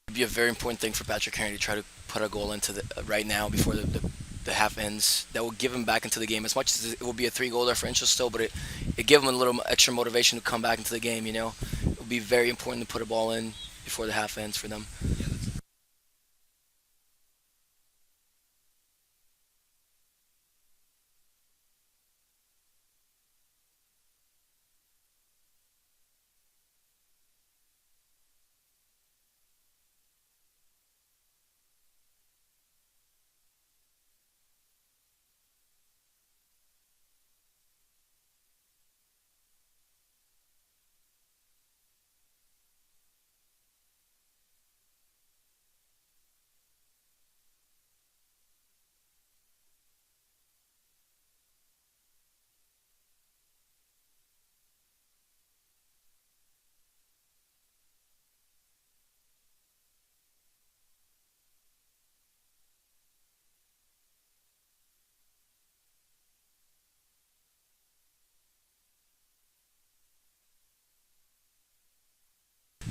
It'd be a very important thing for Patrick Henry to try to put a goal into the right now before the half ends. That will give him back into the game. As much as it will be a 3-goal differential still, but it give him a little extra motivation to come back into the game. You know, it will be very important to put a ball in before the half ends for them.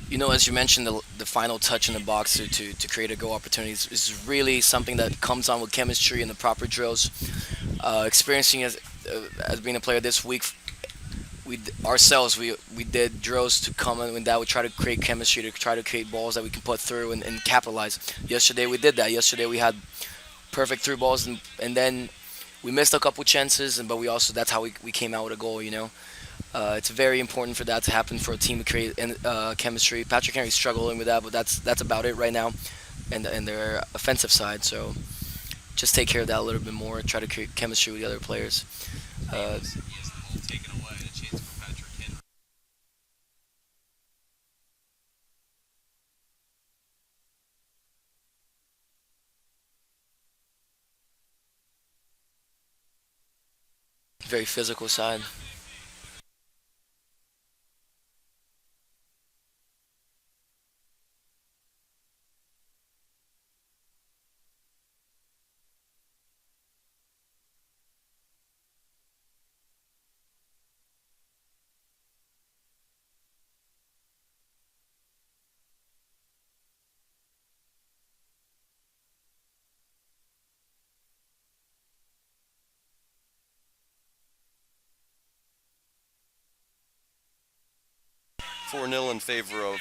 You know, as you mentioned, the final touch in the box to create a goal opportunity is really something that comes on with chemistry and the proper drills. Experiencing as being a player this week, we did drills to come in and that would try to create chemistry, to try to create balls that we can put through and capitalize. Yesterday we did that. Yesterday we had perfect through balls and then we missed a couple chances, but we also that's how we came out with a goal. You know. It's very important for that to happen for a team to create chemistry. Patrick Henry's struggling with that, but that's about it right now, and their offensive side. So just take care of that a little bit more. Try to create chemistry with the other players. Very physical side. Four 0 in favor of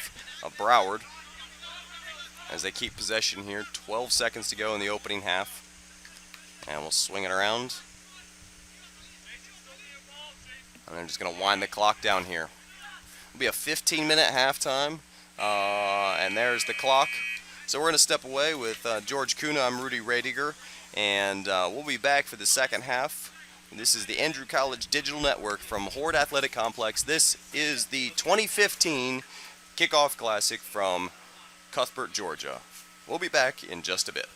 Broward as they keep possession here. 12 seconds to go in the opening half. And we'll swing it around. And they're just going to wind the clock down here. It'll be a 15-minute halftime. And there's the clock. So we're going to step away with George Kuna. I'm Rudy Radiger. And we'll be back for the second half. This is the Andrew College Digital Network from Hord Athletic Complex. This is the 2015 Kickoff Classic from Cuthbert, Georgia. We'll be back in just a bit.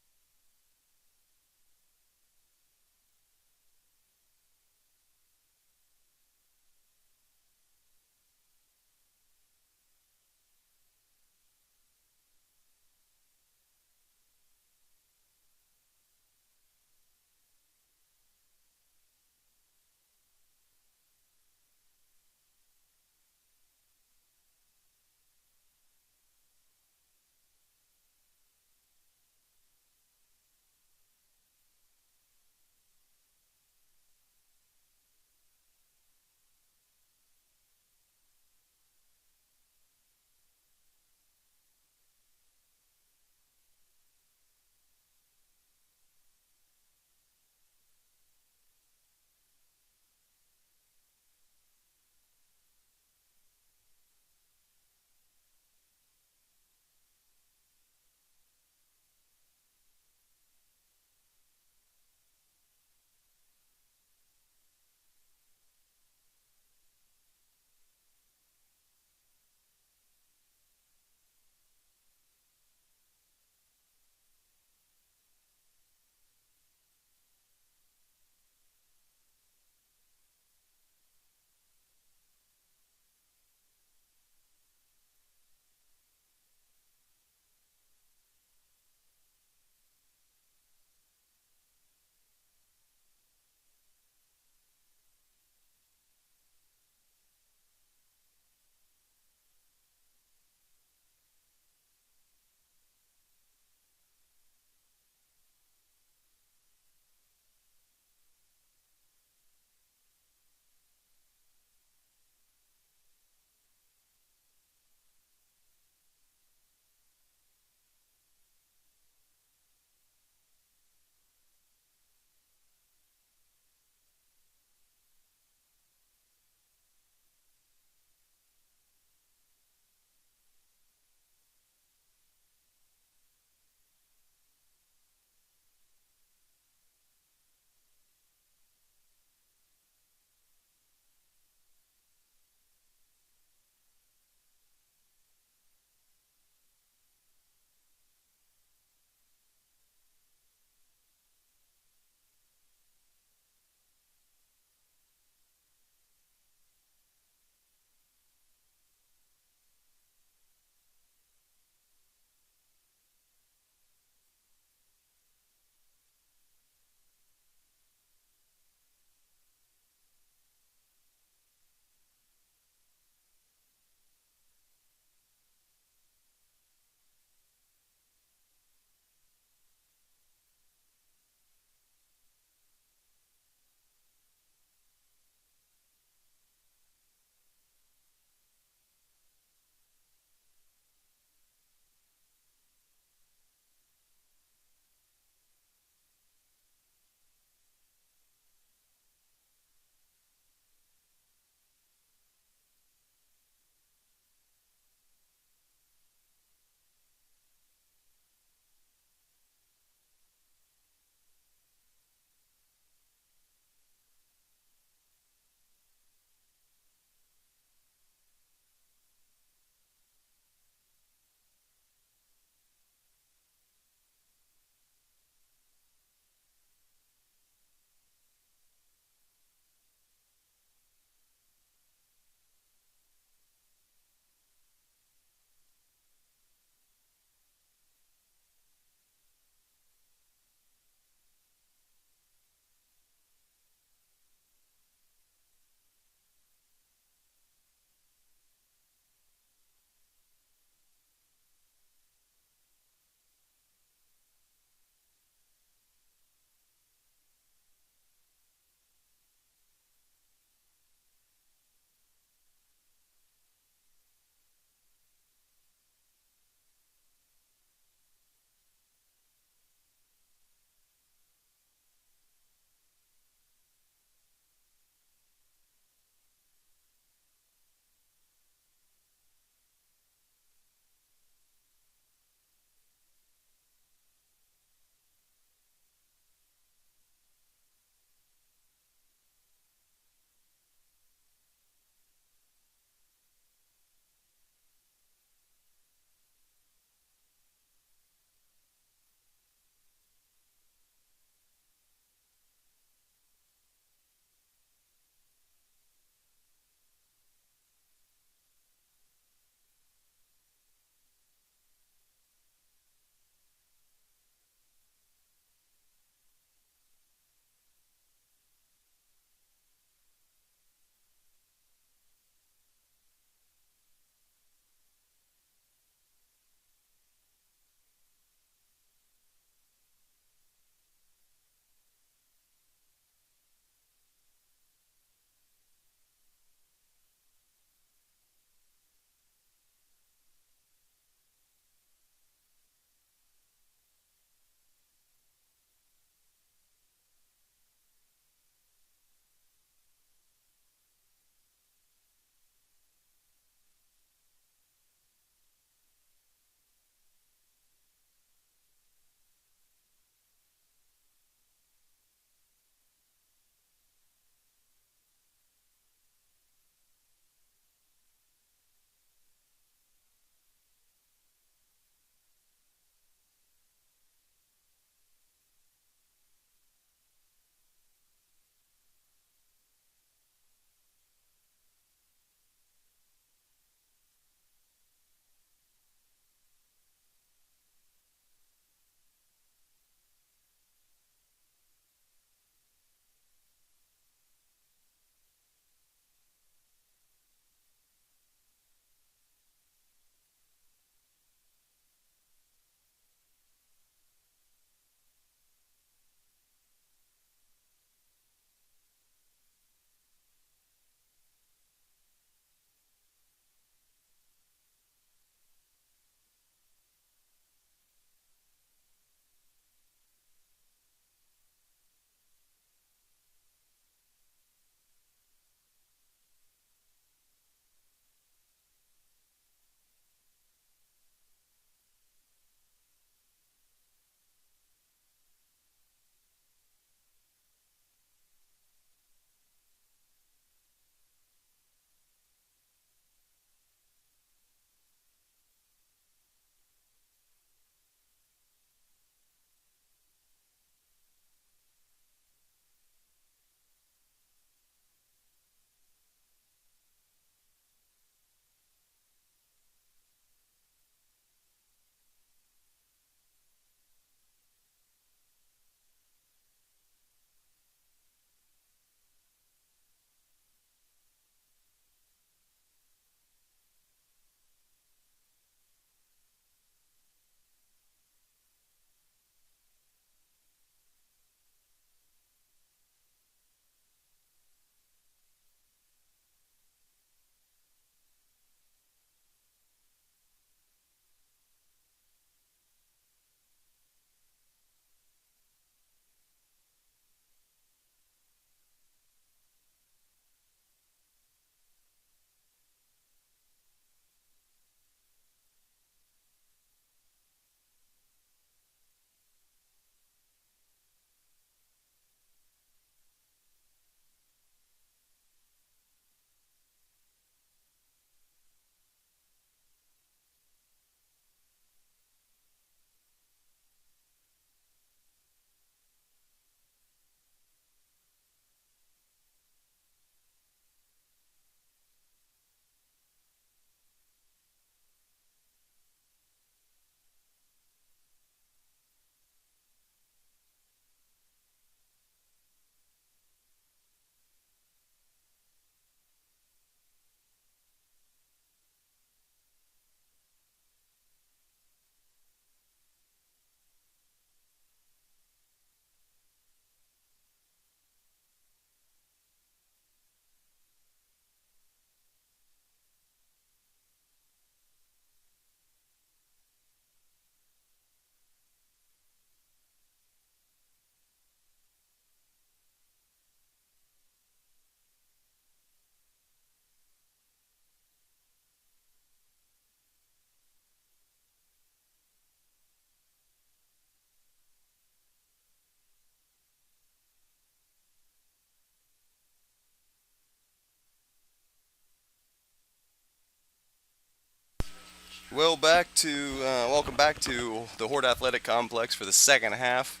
Well, welcome back to the Horde Athletic Complex for the second half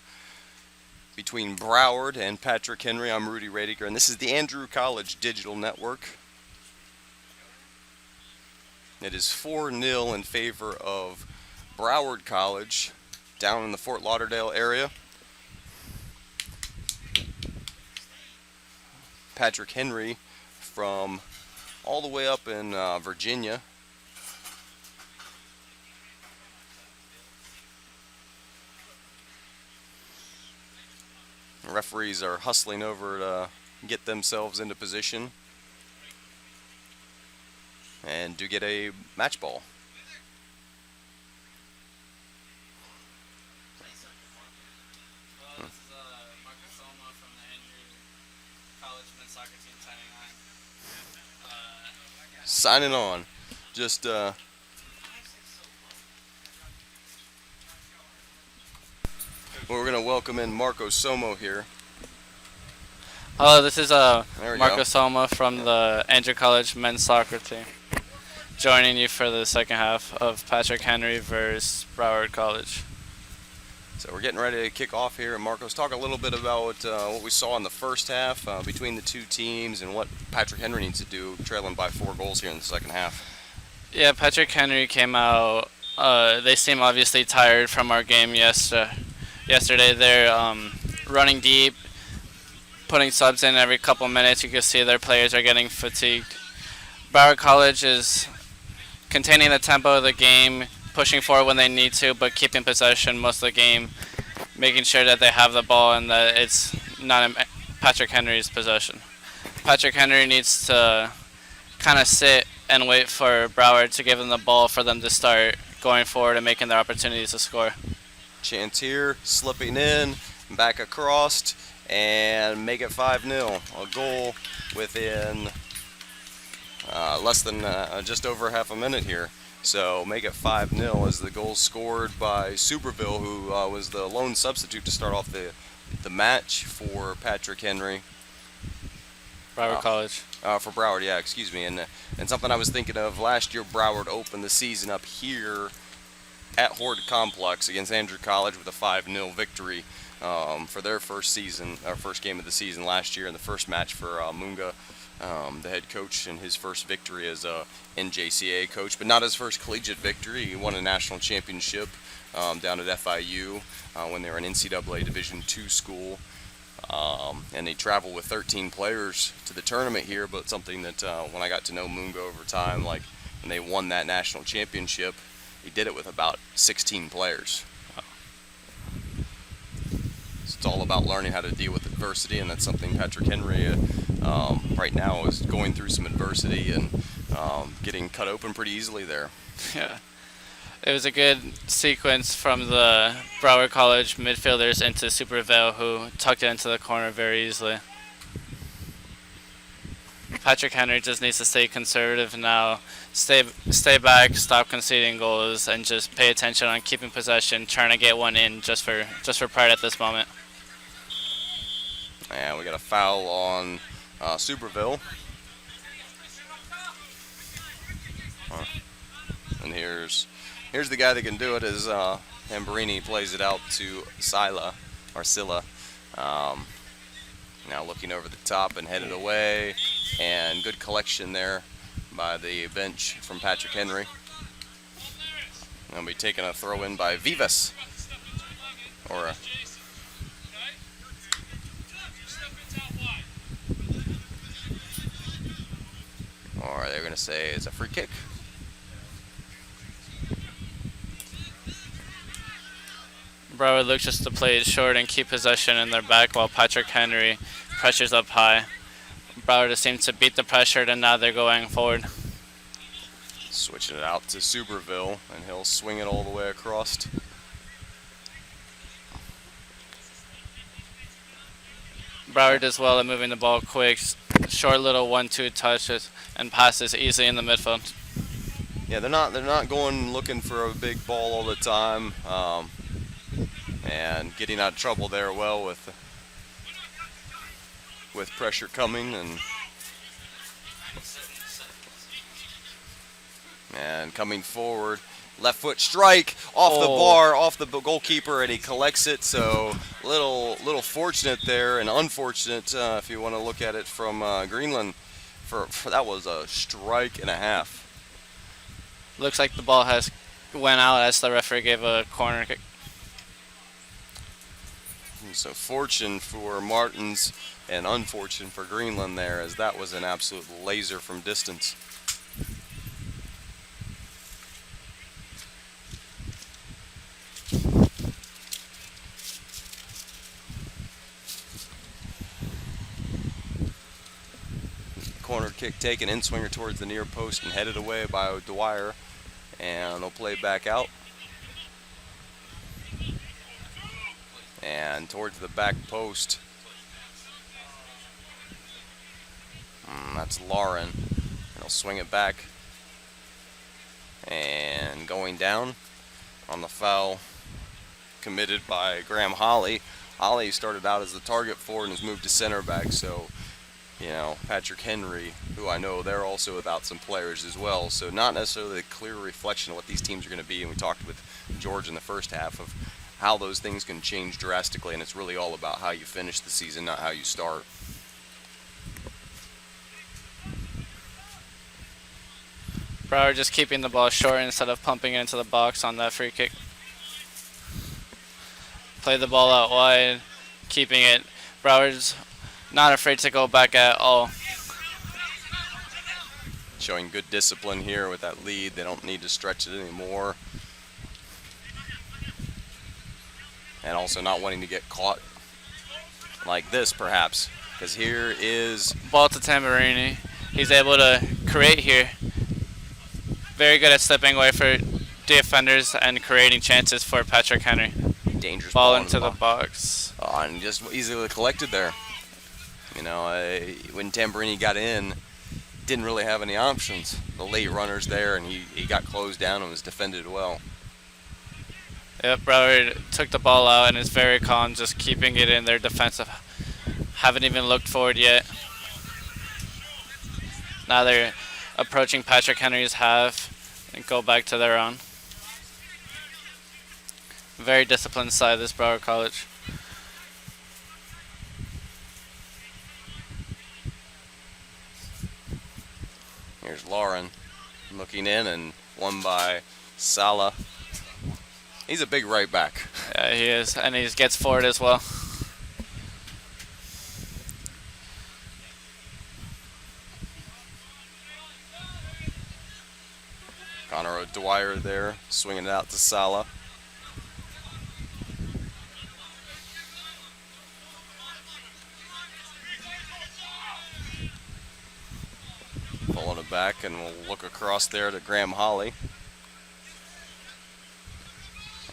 between Broward and Patrick Henry. I'm Rudy Radiger, and this is the Andrew College Digital Network. It is 4-0 in favor of Broward College down in the Fort Lauderdale area. Patrick Henry from all the way up in Virginia. The referees are hustling over to get themselves into position and to get a match ball. This is Marcus Solma from the Andrew College men's soccer team signing on. Signing on. Just we're going to welcome in Marco Somo here. Hello, this is There we Marco go. Solma from the Andrew College men's soccer team, joining you for the second half of Patrick Henry versus Broward College. So we're getting ready to kick off here. And Marcos, talk a little bit about what we saw in the first half between the two teams and what Patrick Henry needs to do, trailing by 4 goals here in the second half. Yeah, Patrick Henry came out. They seem obviously tired from our game yesterday. They're running deep, putting subs in every couple minutes. You can see their players are getting fatigued. Broward College is containing the tempo of the game, pushing forward when they need to, but keeping possession most of the game, making sure that they have the ball and that it's not in Patrick Henry's possession. Patrick Henry needs to kind of sit and wait for Broward to give them the ball for them to start going forward and making their opportunities to score. Chance here, slipping in, back across, and make it 5-0. A goal within less than just over half a minute here. So make it 5-0 as the goal scored by Superville, who was the lone substitute to start off the match for Patrick Henry. Broward College. For Broward, yeah, excuse me. And something I was thinking of, last year Broward opened the season up here at Horde Complex against Andrew College with a 5-0 victory for their first game of the season last year, in the first match for Munga, the head coach, and his first victory as a NJCA coach, but not his first collegiate victory. He won a national championship down at FIU when they were an NCAA Division II school. And they traveled with 13 players to the tournament here, but something that when I got to know Munga over time, like when they won that national championship, he did it with about 16 players. So it's all about learning how to deal with adversity, and that's something Patrick Henry right now is going through some adversity and getting cut open pretty easily there. Yeah. It was a good sequence from the Broward College midfielders into Superville, who tucked it into the corner very easily. Patrick Henry just needs to stay conservative now, stay back, stop conceding goals, and just pay attention on keeping possession, trying to get one in just for pride at this moment. And we got a foul on Superville. And here's the guy that can do it, as Amberini plays it out to Scylla. Now looking over the top and headed away, and good collection there by the bench from Patrick Henry. And we'll be taking a throw in by Vivas. Or they're going to say it's a free kick. Broward looks just to play it short and keep possession in their back while Patrick Henry pressures up high. Broward seems to beat the pressure, and now they're going forward. Switching it out to Superville, and he'll swing it all the way across. Broward does well at moving the ball quick, short little 1-2 touches, and passes easily in the midfield. Yeah, they're not going looking for a big ball all the time, and getting out of trouble there well with pressure coming, and coming forward Left foot strike off the Oh. bar, off the goalkeeper, and he collects it. So little fortunate there, and unfortunate if you want to look at it from Greenland. For that was a strike and a half. Looks like the ball has went out as the referee gave a corner kick. So fortune for Martins and unfortunate for Greenland there, as that was an absolute laser from distance. Corner kick taken, in swinger towards the near post and headed away by Dwyer, and they'll play back out. And towards the back post. That's Lauren. And he'll swing it back. And going down on the foul committed by Graham Holly. Holly started out as the target forward and has moved to center back. So, you know, Patrick Henry, who I know they're also without some players as well. So not necessarily a clear reflection of what these teams are going to be. And we talked with George in the first half of how those things can change drastically, and it's really all about how you finish the season, not how you start. Broward just keeping the ball short instead of pumping it into the box on that free kick. Play the ball out wide, keeping it. Broward's not afraid to go back at all. Showing good discipline here with that lead. They don't need to stretch it anymore. And also not wanting to get caught like this, perhaps. Because here is... Ball to Tamburini. He's able to create here. Very good at stepping away for defenders and creating chances for Patrick Henry. Dangerous Ball into the box. And just easily collected there. You know, when Tamburini got in, didn't really have any options. The late runner's there, and he got closed down and was defended well. Yep, Broward took the ball out and is very calm, just keeping it in their defensive. Haven't even looked forward yet. Now they're approaching Patrick Henry's half and go back to their own. Very disciplined side, this Broward College. Here's Lauren looking in, and won by Sala. He's a big right back. Yeah, he is, and he gets forward as well. Connor Dwyer there, swinging it out to Sala. Pulling it back, and we'll look across there to Graham Holly.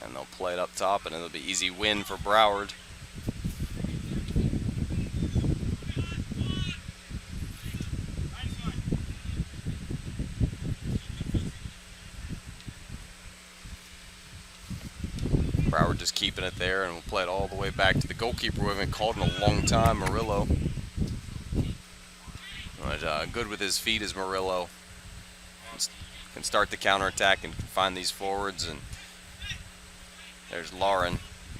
And they'll play it up top, and it'll be easy win for Broward. Broward just keeping it there, and we'll play it all the way back to the goalkeeper we haven't called in a long time, Murillo. But good with his feet is Murillo. Can start the counterattack and find these forwards. And there's Lauren.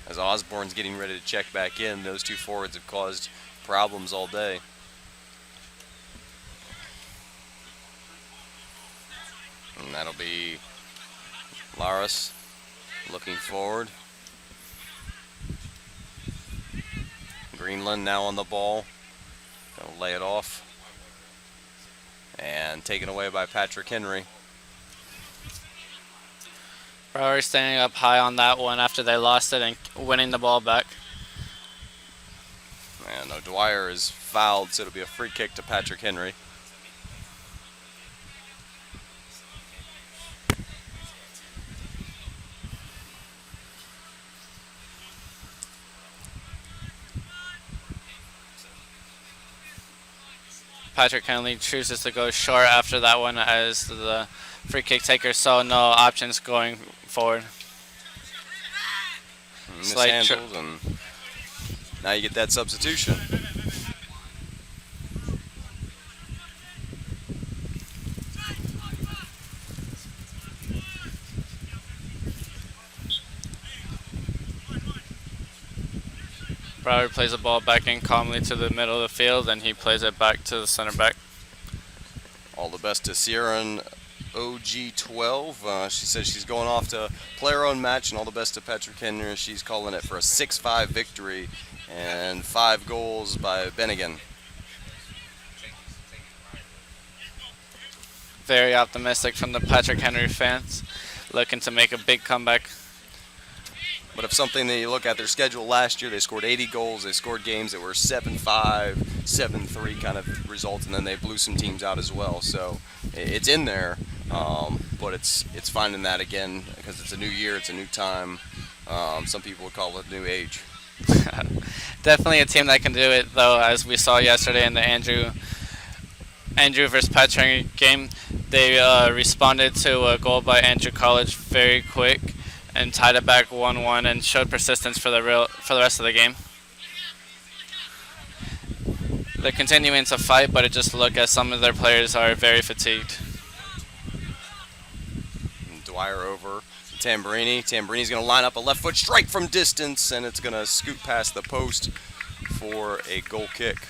As Osborne's getting ready to check back in, those two forwards have caused problems all day. And that'll be Laris looking forward. Greenland now on the ball. Gonna lay it off. And taken away by Patrick Henry. Broward standing up high on that one after they lost it and winning the ball back. And O'Dwyer is fouled, so it'll be a free kick to Patrick Henry. Patrick Henry chooses to go short after that one as the free kick taker saw no options going forward. Mishandled, and now you get that substitution. Broward plays the ball back in calmly to the middle of the field, and he plays it back to the center back. All the best to Sierra OG12. She says she's going off to play her own match, and all the best to Patrick Henry. She's calling it for a 6-5 victory and 5 goals by Bennigan. Very optimistic from the Patrick Henry fans, looking to make a big comeback. But if something that you look at their schedule last year, they scored 80 goals. They scored games that were 7-5, 7-3 kind of results, and then they blew some teams out as well. So it's in there, but it's finding that again because it's a new year, it's a new time. Some people would call it a new age. Definitely a team that can do it, though, as we saw yesterday in the Andrew versus Patrick game. They responded to a goal by Andrew College very quick and tied it back 1-1 and showed persistence for the rest of the game. They're continuing to fight, but it just looked as some of their players are very fatigued. Dwyer over to Tamburini. Tamburini's going to line up a left foot strike from distance, and it's going to scoot past the post for a goal kick.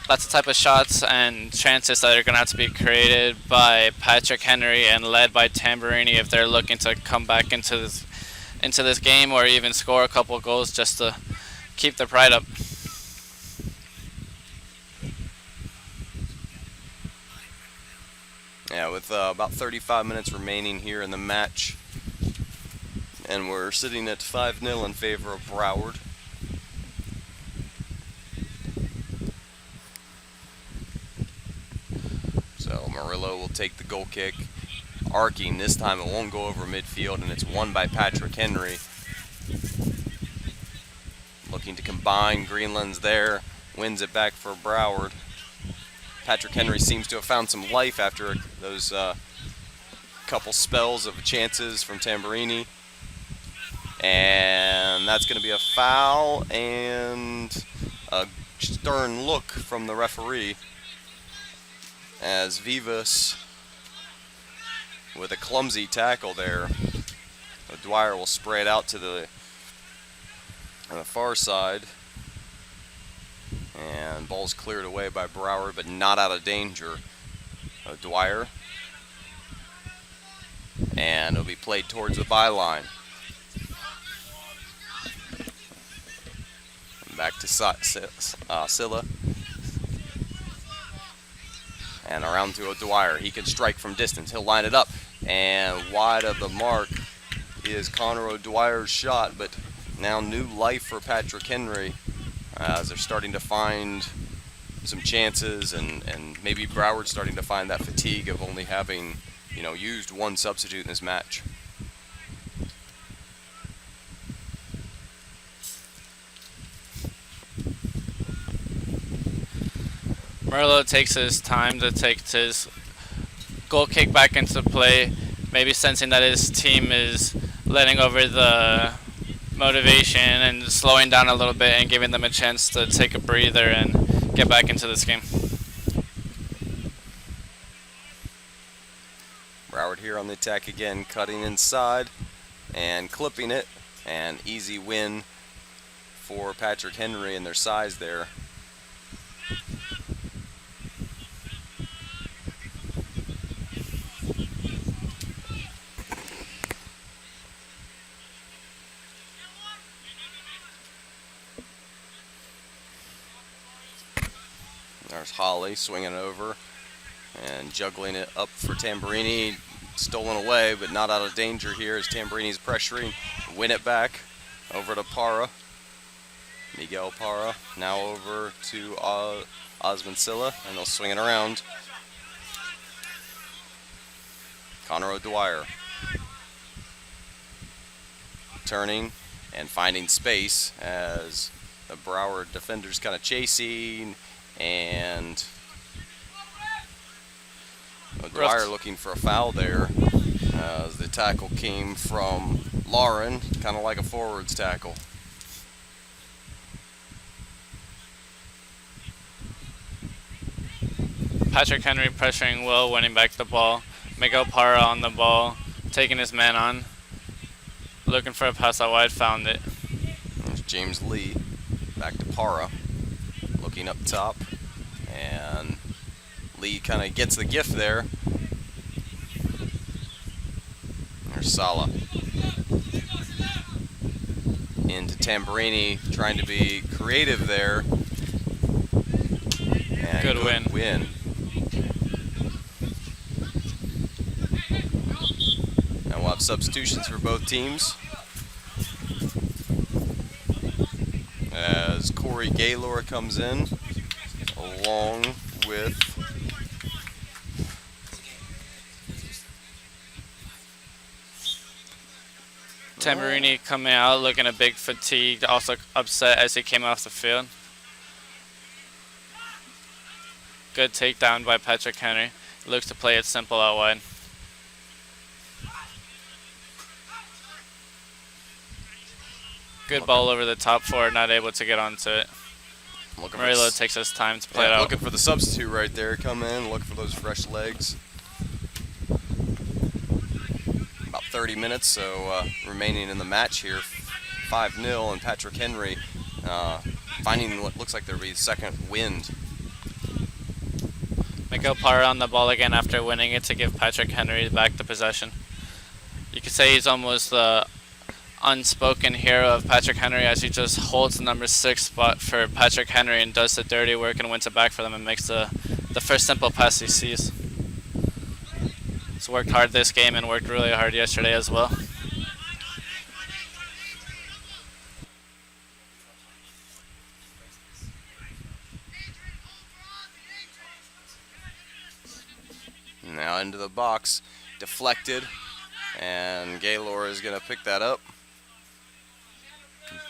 That's the type of shots and chances that are going to have to be created by Patrick Henry and led by Tamburini if they're looking to come back into this game or even score a couple of goals just to keep their pride up. Yeah, with about 35 minutes remaining here in the match, and we're sitting at 5-0 in favor of Broward. So Murillo will take the goal kick, arcing. This time it won't go over midfield, and it's won by Patrick Henry. Looking to combine, Greenland's there, wins it back for Broward. Patrick Henry seems to have found some life after those couple spells of chances from Tamburini. And that's going to be a foul and a stern look from the referee, as Vivas, with a clumsy tackle there, Dwyer will spray it out to the on the far side, and ball's cleared away by Broward, but not out of danger. Dwyer, and it'll be played towards the byline. Back to Silla. And around to Dwyer. He can strike from distance. He'll line it up. And wide of the mark is Connor O'Dwyer's shot. But now new life for Patrick Henry as they're starting to find some chances. And maybe Broward starting to find that fatigue of only having, used one substitute in this match. Murillo takes his time to take his goal kick back into play, maybe sensing that his team is letting over the motivation and slowing down a little bit and giving them a chance to take a breather and get back into this game. Broward here on the attack again, cutting inside and clipping it. An easy win for Patrick Henry and their size there. There's Holly swinging it over and juggling it up for Tamburini. Stolen away, but not out of danger here as Tamburini's pressuring. Win it back over to Parra. Miguel Parra now over to Osmond Silla, and they'll swing it around. Connor O'Dwyer turning and finding space as the Broward defenders kind of chasing, and O'Dwyer looking for a foul there as the tackle came from Lauren, kind of like a forwards tackle. Patrick Henry pressuring well, winning back the ball. Miguel Parra on the ball, taking his man on, looking for a pass out wide, found it. There's James Lee back to Para, looking up top, and Lee kind of gets the gift there. There's Sala. Into Tamburini, trying to be creative there. And Good win. And we'll have substitutions for both teams, as Corey Gaylor comes in, along with Tamburini coming out looking a bit fatigued, also upset as he came off the field. Good takedown by Patrick Henry. Looks to play it simple out wide. Good ball over the top four, not able to get onto it. Murillo takes his time to play it out. Looking for the substitute right there. Come in, look for those fresh legs. About 30 minutes, so remaining in the match here, 5-0, and Patrick Henry finding what looks like there'll be second wind. Miguel Parra on the ball again after winning it to give Patrick Henry back the possession. You could say he's almost the unspoken hero of Patrick Henry, as he just holds the number 6 spot for Patrick Henry and does the dirty work and wins it back for them and makes the first simple pass he sees. He's worked hard this game and worked really hard yesterday as well. Now into the box, deflected, and Gaylor is going to pick that up.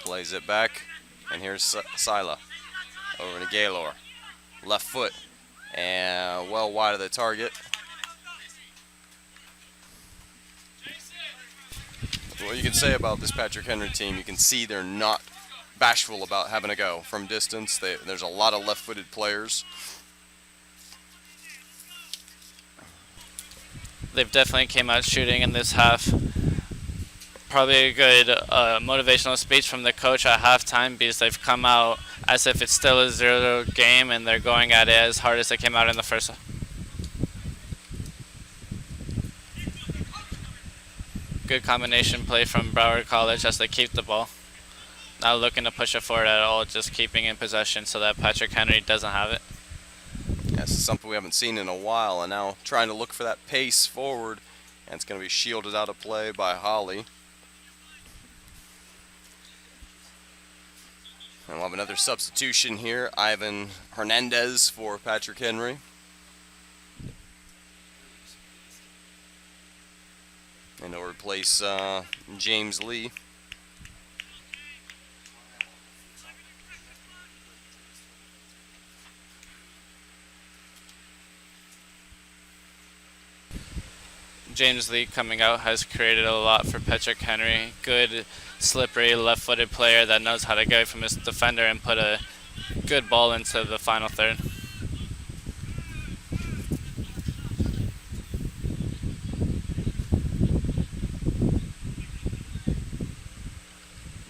Plays it back, and here's Sila over to Gaylor. Left foot, and well wide of the target. What you can say about this Patrick Henry team, you can see they're not bashful about having a go from distance. There's a lot of left-footed players. They've definitely came out shooting in this half. Probably a good motivational speech from the coach at halftime, because they've come out as if it's still a 0-0 game and they're going at it as hard as they came out in the first. Good combination play from Broward College as they keep the ball. Not looking to push it forward at all, just keeping in possession so that Patrick Henry doesn't have it. This is something we haven't seen in a while, and now trying to look for that pace forward, and it's going to be shielded out of play by Holly. And we'll have another substitution here, Ivan Hernandez for Patrick Henry. And he'll replace James Lee. James Lee coming out has created a lot for Patrick Henry. Good, slippery, left-footed player that knows how to go from his defender and put a good ball into the final third.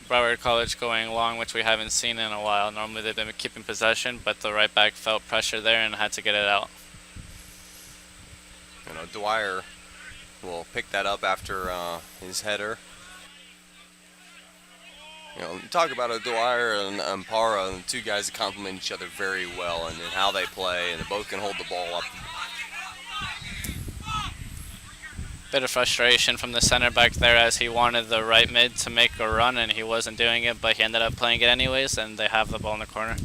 Broward College going long, which we haven't seen in a while. Normally they've been keeping possession, but the right back felt pressure there and had to get it out. You know, Dwyer will pick that up after his header. You know, talk about Dwyer and Para, and the two guys that complement each other very well, and how they play, and they both can hold the ball up. Bit of frustration from the center back there, as he wanted the right mid to make a run and he wasn't doing it, but he ended up playing it anyways, and they have the ball in the corner.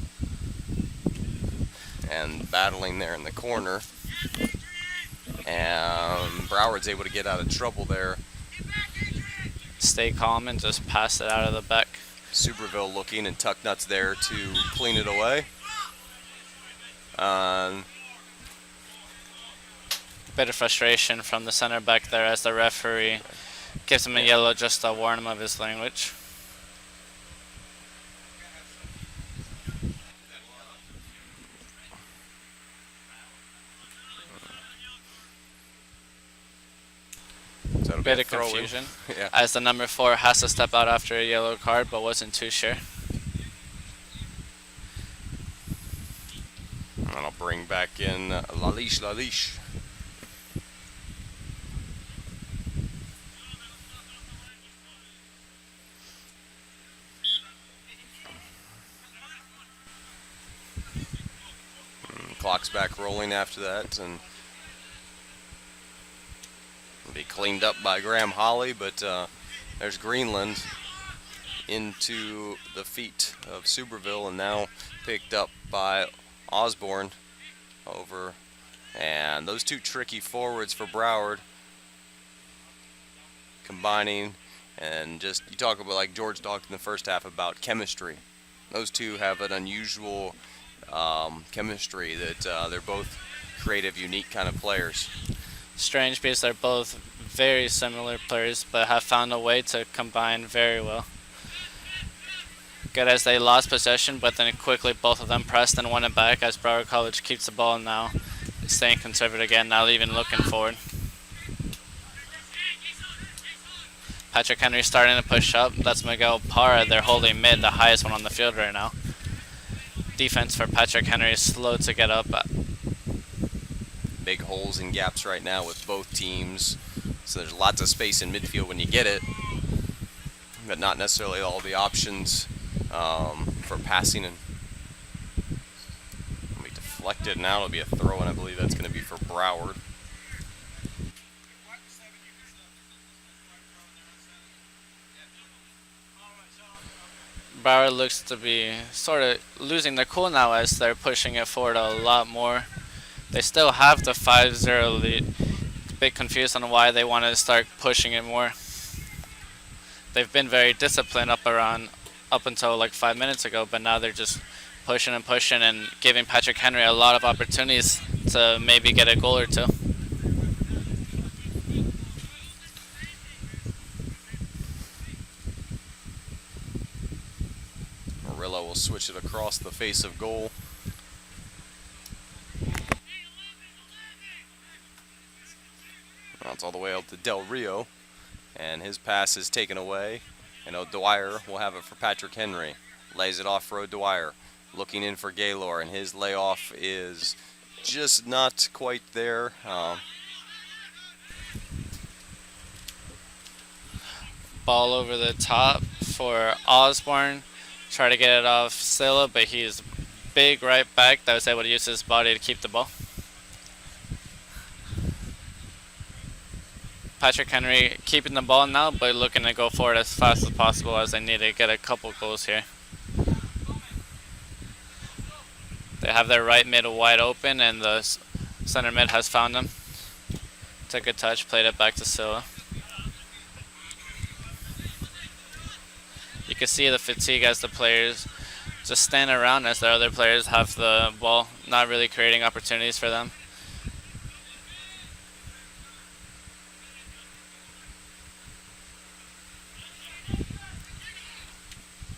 And battling there in the corner. And Broward's able to get out of trouble there. Stay calm and just pass it out of the back. Superville looking, and Tucknuts there to clean it away. Bit of frustration from the center back there, as the referee gives him a yellow just to warn him of his language. So Bit of confusion, yeah. as the number 4 has to step out after a yellow card, but wasn't too sure. And I'll bring back in Lalish. Clock's back rolling after that, and it'll be cleaned up by Graham Holly, but there's Greenland into the feet of Suberville, and now picked up by Osborne over. And those two tricky forwards for Broward combining, and just, you talk about, like George talked in the first half about chemistry. Those two have an unusual chemistry that they're both creative, unique kind of players. Strange because they're both very similar players, but have found a way to combine very well. Good as they lost possession, but then quickly both of them pressed and won it back as Broward College keeps the ball now, staying conservative again, not even looking forward. Patrick Henry starting to push up. That's Miguel Parra. They're holding mid, the highest one on the field right now. Defense for Patrick Henry is slow to get up. Big holes and gaps right now with both teams, so there's lots of space in midfield when you get it, but not necessarily all the options for passing. And it'll be deflected now. It'll be a throw, and I believe that's going to be for Broward. Broward looks to be sort of losing their cool now as they're pushing it forward a lot more. They still have the 5-0 lead. A bit confused on why they want to start pushing it more. They've been very disciplined up until like 5 minutes ago, but now they're just pushing and giving Patrick Henry a lot of opportunities to maybe get a goal or two. Murillo will switch it across the face of goal. Now it's all the way out to Del Rio, and his pass is taken away, and O'Dwyer will have it for Patrick Henry. Lays it off for O'Dwyer, looking in for Gaylor, and his layoff is just not quite there. Ball over the top for Osborne. Try to get it off Silla, but he's big right back that was able to use his body to keep the ball. Patrick Henry keeping the ball now, but looking to go forward as fast as possible as they need to get a couple goals here. They have their right mid wide open, and the center mid has found them. Took a touch, played it back to Silla. You can see the fatigue as the players just stand around as the other players have the ball, not really creating opportunities for them.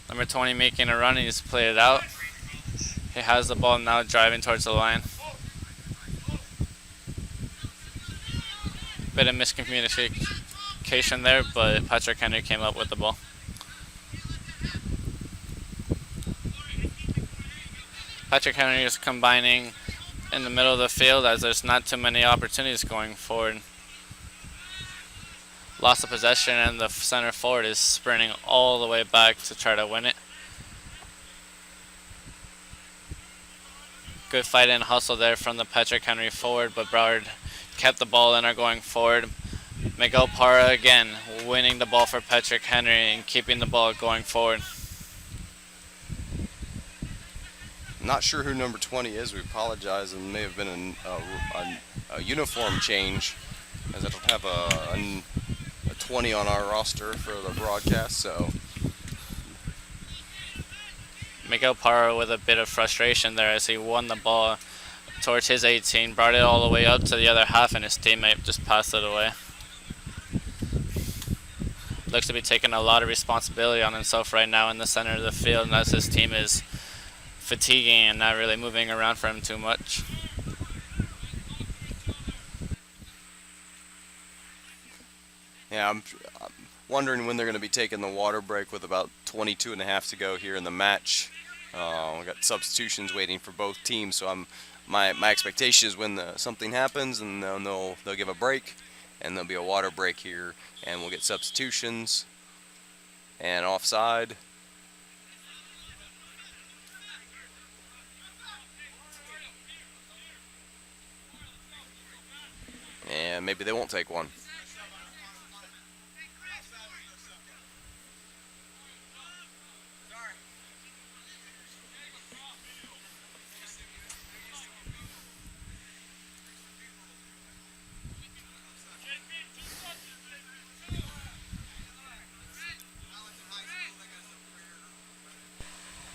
Number 20 making a run, and he's played it out. He has the ball now, driving towards the line. Bit of miscommunication there, but Patrick Henry came up with the ball. Patrick Henry is combining in the middle of the field as there's not too many opportunities going forward. Lost of possession, and the center forward is sprinting all the way back to try to win it. Good fight and hustle there from the Patrick Henry forward, but Broward kept the ball and are going forward. Miguel Parra again winning the ball for Patrick Henry and keeping the ball going forward. Not sure who number 20 is. We apologize. It may have been a uniform change, as I don't have a 20 on our roster for the broadcast. So Miguel Parra with a bit of frustration there as he won the ball towards his 18, brought it all the way up to the other half, and his teammate just passed it away. Looks to be taking a lot of responsibility on himself right now in the center of the field, and as his team is fatiguing and not really moving around for him too much. yeah, I'm wondering when they're going to be taking the water break with about 22 and a half to go here in the match. We got substitutions waiting for both teams, so my expectation is when something happens, and they'll give a break, and there'll be a water break here, and we'll get substitutions and offside. And maybe they won't take one.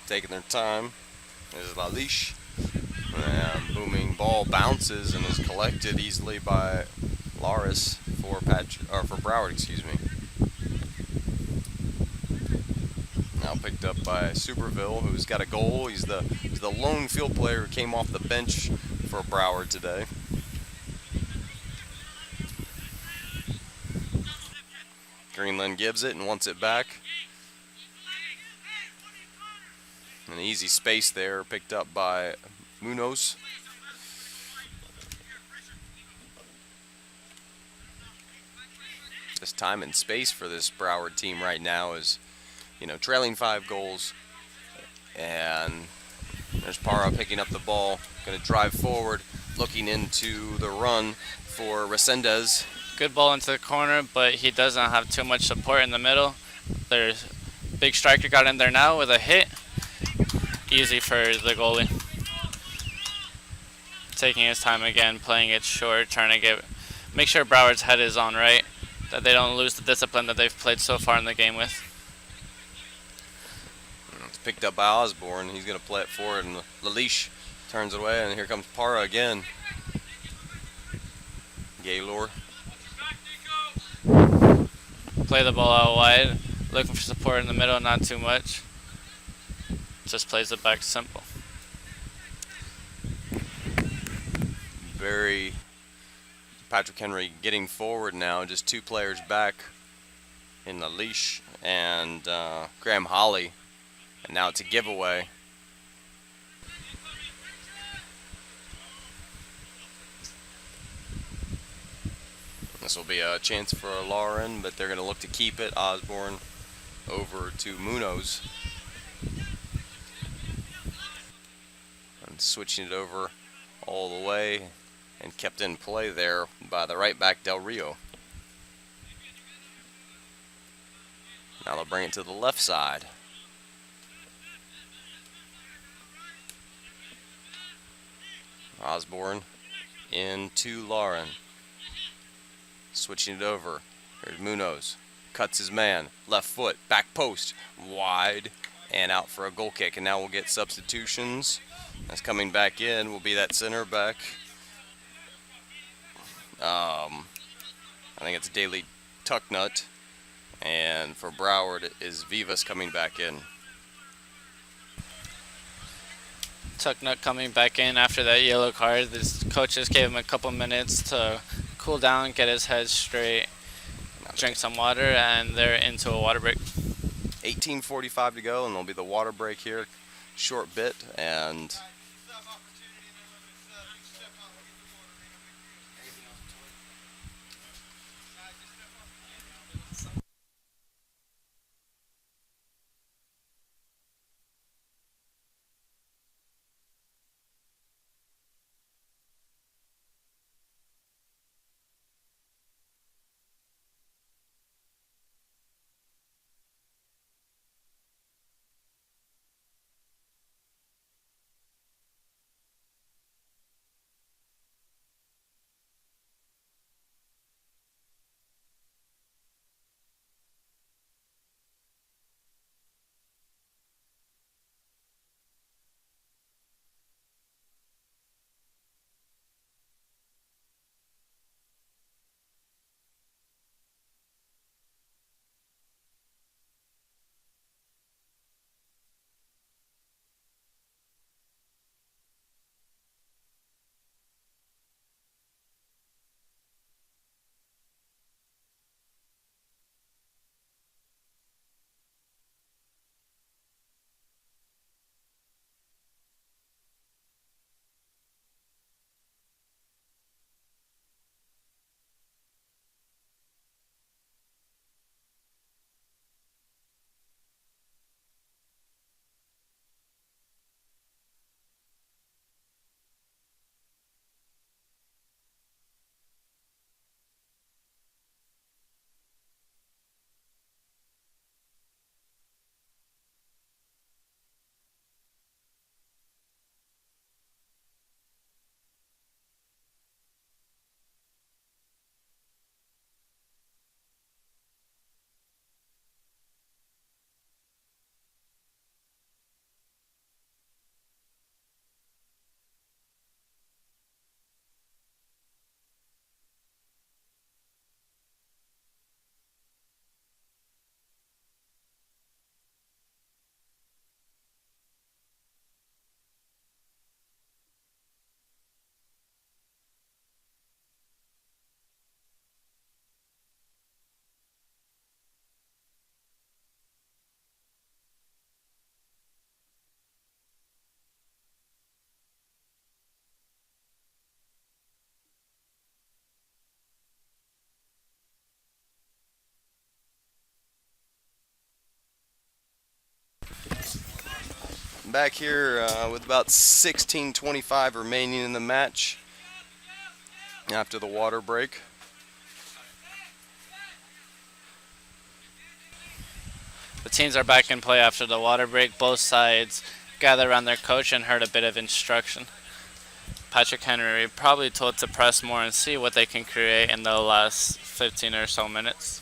Taking their time is La Leash. And booming ball bounces and is collected easily by Laris for Broward, excuse me. Now picked up by Superville, who's got a goal. He's the lone field player who came off the bench for Broward today. Greenland gives it and wants it back. An easy space there, picked up by Munoz. This time and space for this Broward team right now is, trailing 5 goals. And there's Parra picking up the ball, going to drive forward, looking into the run for Resendez. Good ball into the corner, but he doesn't have too much support in the middle. There's big striker got in there now with a hit. Easy for the goalie. Taking his time again, playing it short, trying to make sure Broward's head is on right, that they don't lose the discipline that they've played so far in the game with. It's picked up by Osborne. He's going to play it forward, and Lalish turns it away, and here comes Parra again. Gaylor. Play the ball out wide, looking for support in the middle, not too much. Just plays it back simple. Patrick Henry getting forward now, just 2 players back in the leash, and Graham Holly, and now it's a giveaway. This will be a chance for Lauren, but they're going to look to keep it. Osborne over to Munoz. And switching it over all the way, and kept in play there by the right back Del Rio. Now they'll bring it to the left side. Osborne into Lauren. Switching it over. Here's Munoz. Cuts his man. Left foot. Back post. Wide. And out for a goal kick. And now we'll get substitutions. That's coming back in will be that center back. I think it's Daly Tucknut. And for Broward is Vivas coming back in. Tucknut coming back in after that yellow card. The coaches gave him a couple minutes to cool down, get his head straight, drink some water, and they're into a water break. 18:45 to go, and there'll be the water break here. Short bit, and back here with about 16:25 remaining in the match after the water break. The teams are back in play after the water break. Both sides gather around their coach and heard a bit of instruction. Patrick Henry probably told to press more and see what they can create in the last 15 or so minutes.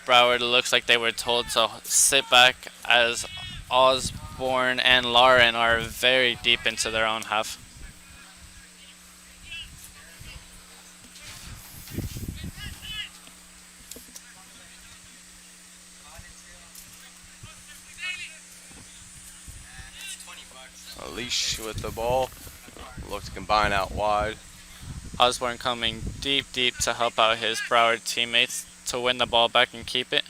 Broward looks like they were told to sit back as Osborne and Lauren are very deep into their own half. Leash with the ball. Look to combine out wide. Osborne coming deep to help out his Broward teammates to win the ball back and keep it.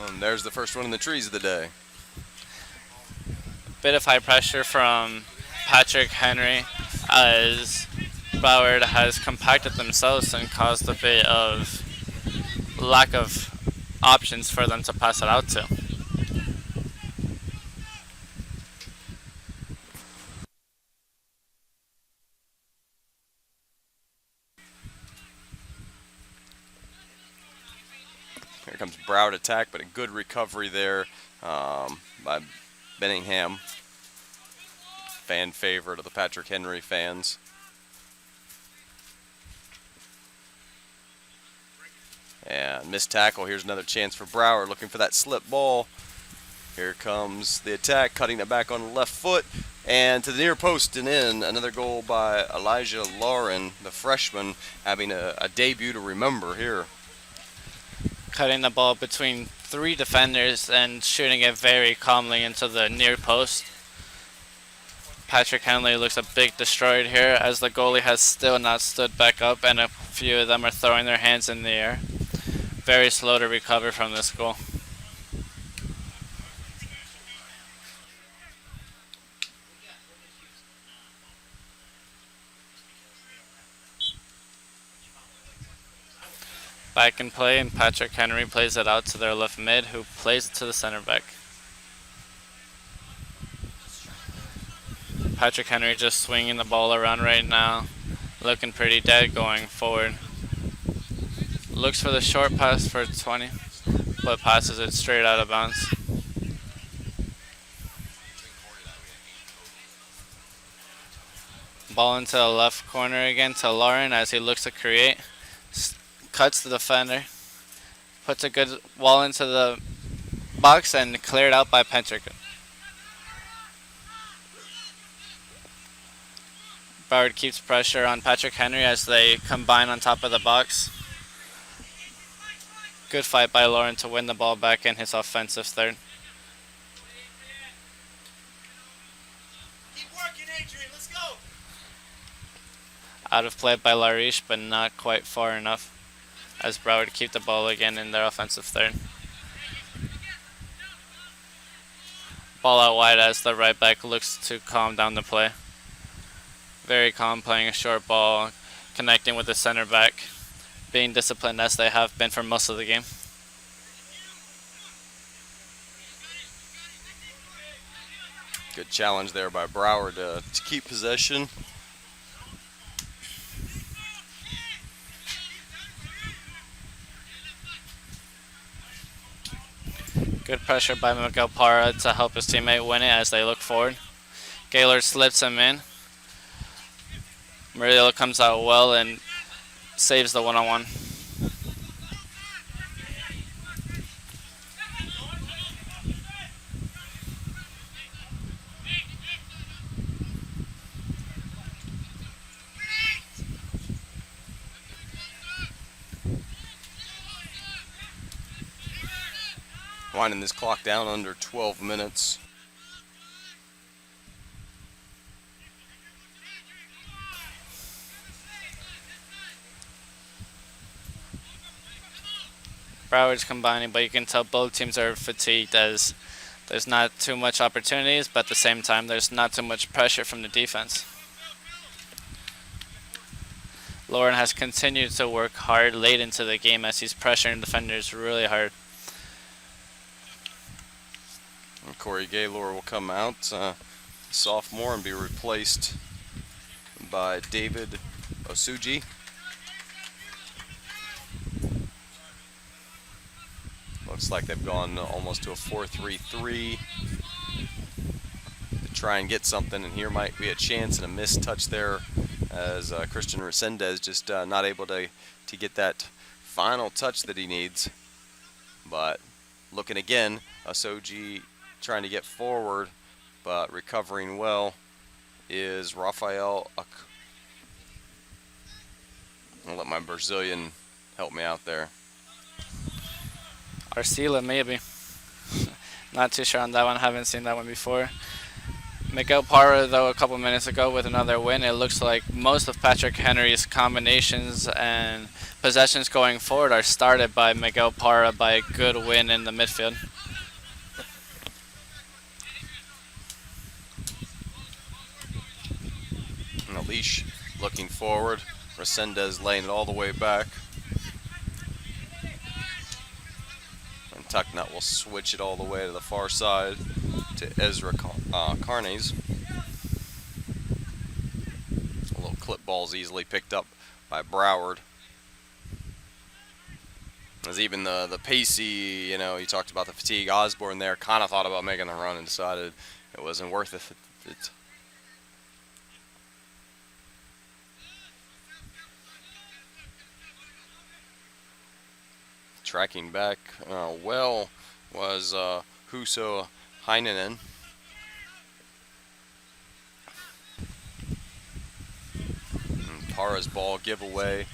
And there's the first one in the trees of the day. Bit of high pressure from Patrick Henry as Broward has compacted themselves and caused a bit of lack of options for them to pass it out to. Here comes Broward attack, but a good recovery there by Benningham. Fan favorite of the Patrick Henry fans. And missed tackle. Here's another chance for Broward looking for that slip ball. Here comes the attack, cutting it back on the left foot. And to the near post and in, another goal by Elijah Lauren, the freshman, having a debut to remember here. Cutting the ball between three defenders and shooting it very calmly into the near post. Patrick Henry looks a bit destroyed here as the goalie has still not stood back up and a few of them are throwing their hands in the air. Very slow to recover from this goal. Back in play, and Patrick Henry plays it out to their left mid, who plays it to the center back. Patrick Henry just swinging the ball around right now, looking pretty dead going forward. Looks for the short pass for 20, but passes it straight out of bounds. Ball into the left corner again to Lauren as he looks to create. Cuts the defender, puts a good wall into the box and cleared out by Patrick. Broward keeps pressure on Patrick Henry as they combine on top of the box. Good fight by Lauren to win the ball back in his offensive third. Keep working, Adrian. Let's go. Out of play by Larish, but not quite far enough as Broward keep the ball again in their offensive third. Ball out wide as the right back looks to calm down the play. Very calm, playing a short ball, connecting with the center back, being disciplined as they have been for most of the game. Good challenge there by Broward to keep possession. Good pressure by Miguel Parra to help his teammate win it as they look forward. Gaylord slips him in. Murillo comes out well and saves the one-on-one. Winding this clock down under 12 minutes. Broward's combining, but you can tell both teams are fatigued as there's not too much opportunities, but at the same time there's not too much pressure from the defense. Lauren has continued to work hard late into the game as he's pressuring defenders really hard. Corey Gaylor will come out, sophomore, and be replaced by David Osuji. Looks like they've gone almost to a 4-3-3 to try and get something, and here might be a chance, and a missed touch there as Christian Resendez just not able to get that final touch that he needs. But looking again, Osuji trying to get forward, but recovering well is Rafael. I'll let my Brazilian help me out there. Arcila, maybe. Not too sure on that one. Haven't seen that one before. Miguel Parra, though, a couple minutes ago with another win. It looks like most of Patrick Henry's combinations and possessions going forward are started by Miguel Parra by a good win in the midfield. And Alish looking forward. Resendez laying it all the way back. And Tucknut will switch it all the way to the far side to Ezra Carnes. A little clip ball's easily picked up by Broward. As even the pacey, you know, you talked about the fatigue. Osborne there kind of thought about making the run and decided it wasn't worth it. Tracking back well was Huso Heinonen. And Parra's ball giveaway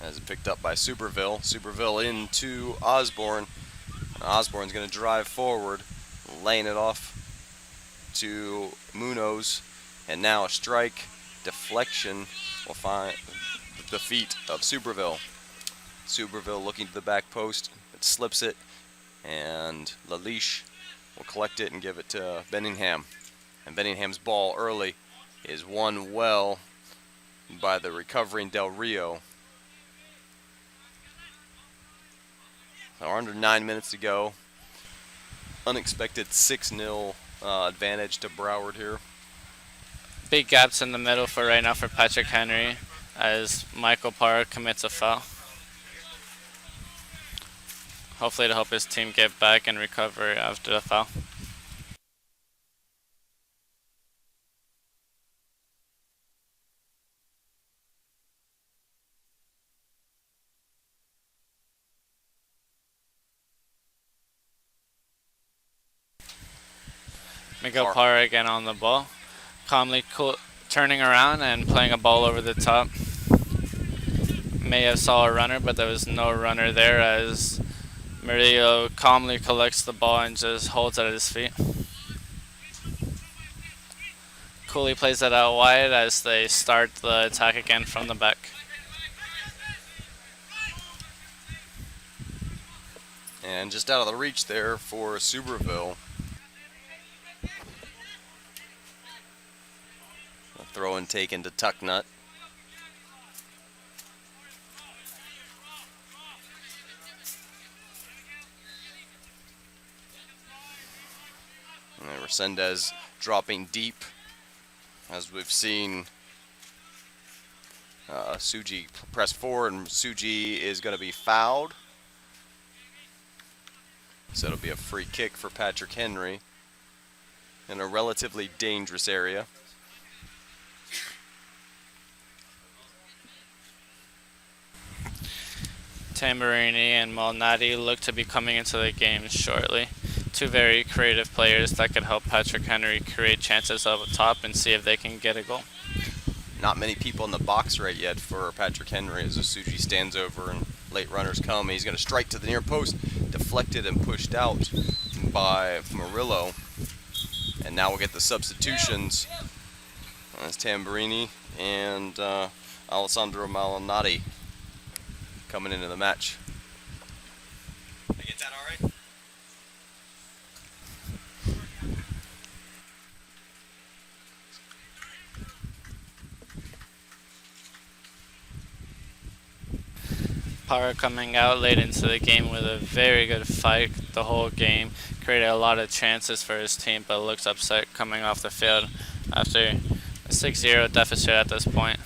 as picked up by Superville. Superville into Osborne. And Osborne's going to drive forward, laying it off to Munoz. And now a strike deflection will find the feet of Superville. Superville looking to the back post, but slips it, and Lalish will collect it and give it to Benningham. And Benningham's ball early is won well by the recovering Del Rio. Now under 9 minutes to go. Unexpected 6-0 advantage to Broward here. Big gaps in the middle for right now for Patrick Henry as Michael Parra commits a foul. Hopefully to help his team get back and recover after the foul. Miguel Parra again on the ball. Calmly turning around and playing a ball over the top. May have saw a runner, but there was no runner there as Murillo calmly collects the ball and just holds it at his feet. Cooley plays it out wide as they start the attack again from the back. And just out of the reach there for Superville. A throw and taken to Tucknut. And Resendez dropping deep, as we've seen Suji press forward, and Suji is going to be fouled. So it'll be a free kick for Patrick Henry in a relatively dangerous area. Tamburini and Malnati look to be coming into the game shortly. Two very creative players that could help Patrick Henry create chances up top and see if they can get a goal. Not many people in the box right yet for Patrick Henry as Osuji stands over and late runners come. He's going to strike to the near post, deflected and pushed out by Murillo. And now we'll get the substitutions. That's Tamburini and Alessandro Malnati coming into the match. Did I get that all right? power coming out late into the game with a very good fight the whole game. Created a lot of chances for his team, but looks upset coming off the field after a 6-0 deficit at this point.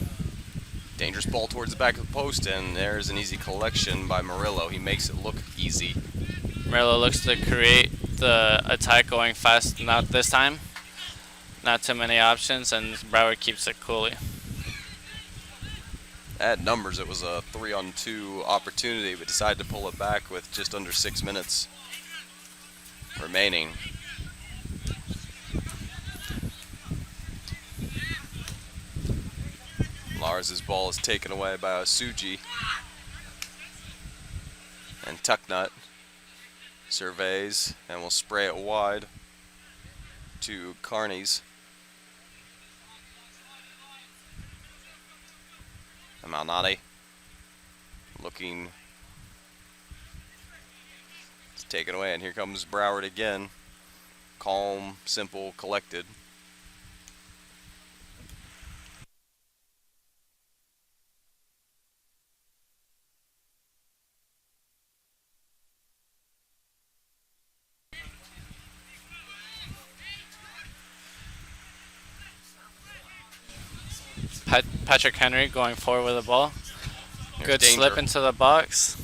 Dangerous ball towards the back of the post, and there's an easy collection by Murillo. He makes it look easy. Murillo looks to create the attack going fast, not this time. Not too many options, and Broward keeps it coolly. At numbers, it was a 3-on-2 opportunity, but decided to pull it back with just under 6 minutes remaining. Lars's ball is taken away by Osuji. And Tucknut surveys and will spray it wide to Carney's. And Malnati looking to take it away, and here comes Broward again. Calm, simple, collected. Patrick Henry going forward with the ball. There's Good danger. slip into the box.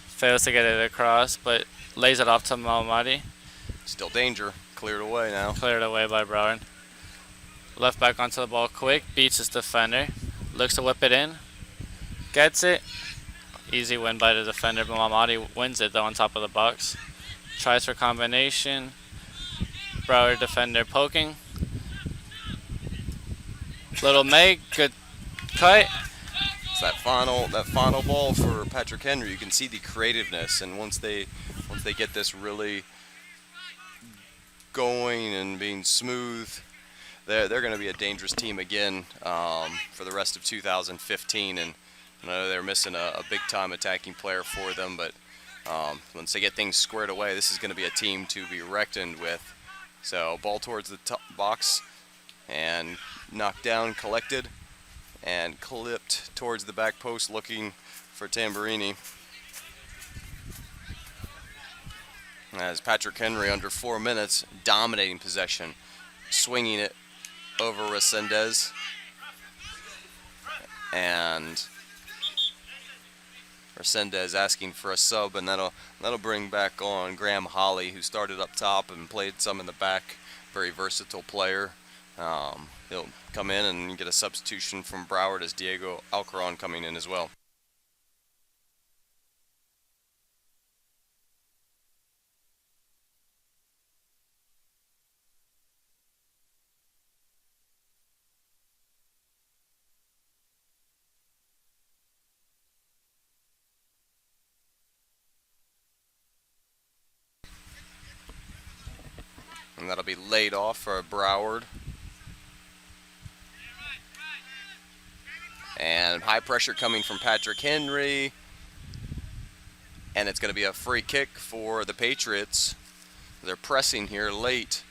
Fails to get it across, but lays it off to Malamati. Still danger. Cleared away now. Cleared away by Broward. Left back onto the ball quick. Beats his defender. Looks to whip it in. Gets it. Easy win by the defender, but Malamati wins it though on top of the box. Tries for combination. Broward defender poking. Little Meg, good cut. It's that final ball for Patrick Henry. You can see the creativeness, and once they get this really going and being smooth, they're going to be a dangerous team again for the rest of 2015. And I know they're missing a big time attacking player for them, but once they get things squared away, this is going to be a team to be reckoned with. So ball towards the top box and knocked down, collected, and clipped towards the back post looking for Tamburini. As Patrick Henry, under 4 minutes, dominating possession, swinging it over Resendez. And Resendez asking for a sub, and that'll bring back on Graham Holly, who started up top and played some in the back. Very versatile player. He'll come in and get a substitution from Broward as Diego Alcaron coming in as well. And that'll be laid off for Broward. And high pressure coming from Patrick Henry. And it's going to be a free kick for the Patriots. They're pressing here late.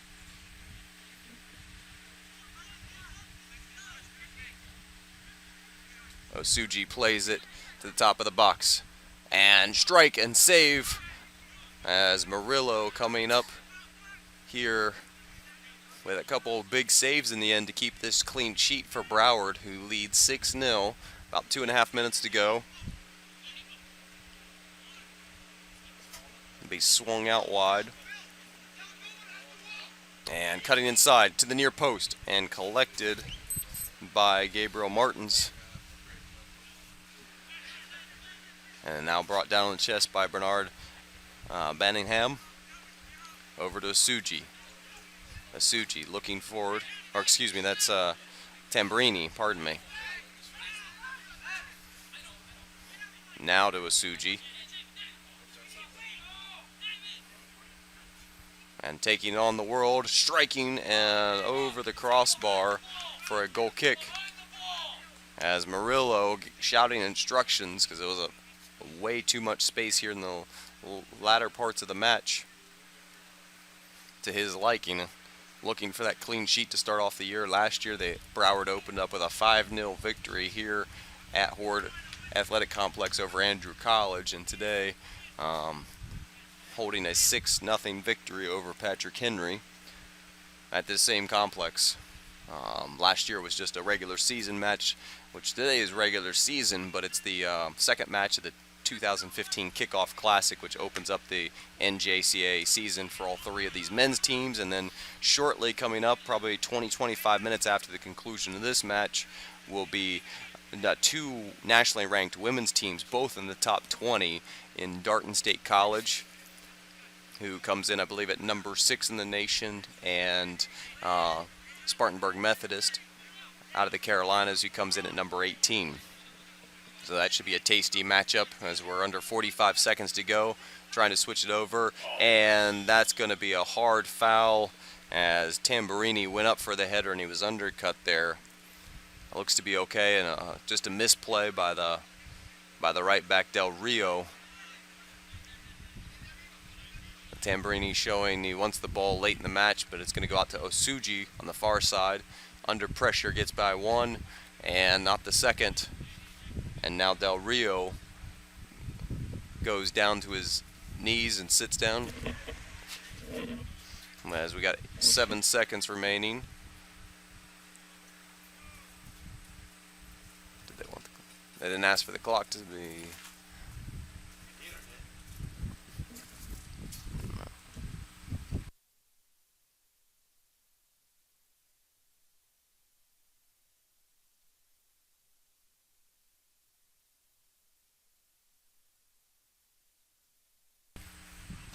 Osuji plays it to the top of the box. And strike and save as Murillo coming up here with a couple of big saves in the end to keep this clean sheet for Broward, who leads 6-0. About 2.5 minutes to go. Be swung out wide. And cutting inside to the near post and collected by Gabriel Martins. And now brought down on the chest by Bernard Banningham. Over to Osuji. Osuji looking forward. Or excuse me, that's Tamburini, pardon me. Now to Osuji. And taking on the world, striking and over the crossbar for a goal kick. As Murillo shouting instructions because it was a way too much space here in the latter parts of the match to his liking. Looking for that clean sheet to start off the year. Last year, Broward opened up with a 5-0 victory here at Hord Athletic Complex over Andrew College, and today holding a 6-0 victory over Patrick Henry at this same complex. Last year was just a regular season match, which today is regular season, but it's the second match of the 2015 Kickoff Classic, which opens up the NJCAA season for all three of these men's teams. And then shortly coming up, probably 20-25 minutes after the conclusion of this match, will be two nationally ranked women's teams, both in the top 20, in Darton State College, who comes in, I believe, at number 6 in the nation, and Spartanburg Methodist out of the Carolinas, who comes in at number 18. So that should be a tasty matchup as we're under 45 seconds to go, trying to switch it over, and that's going to be a hard foul as Tamburini went up for the header and he was undercut there. It looks to be okay, and just a misplay by the right back Del Rio. Tamburini showing he wants the ball late in the match, but it's going to go out to Osuji on the far side. Under pressure, gets by one and not the second. And now Del Rio goes down to his knees and sits down. As we got 7 seconds remaining. They didn't ask for the clock to be.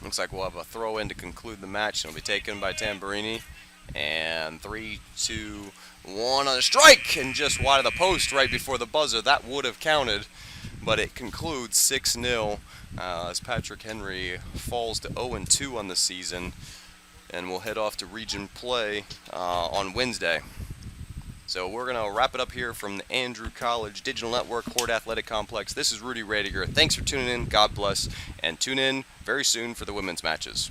Looks like we'll have a throw in to conclude the match. It'll be taken by Tamburini. And 3, 2, 1 on a strike, and just wide of the post right before the buzzer. That would have counted, but it concludes 6-0 as Patrick Henry falls to 0-2 on the season, and will head off to region play on Wednesday. So we're going to wrap it up here from the Andrew College Digital Network Hord Athletic Complex. This is Rudy Radiger. Thanks for tuning in. God bless, and tune in very soon for the women's matches.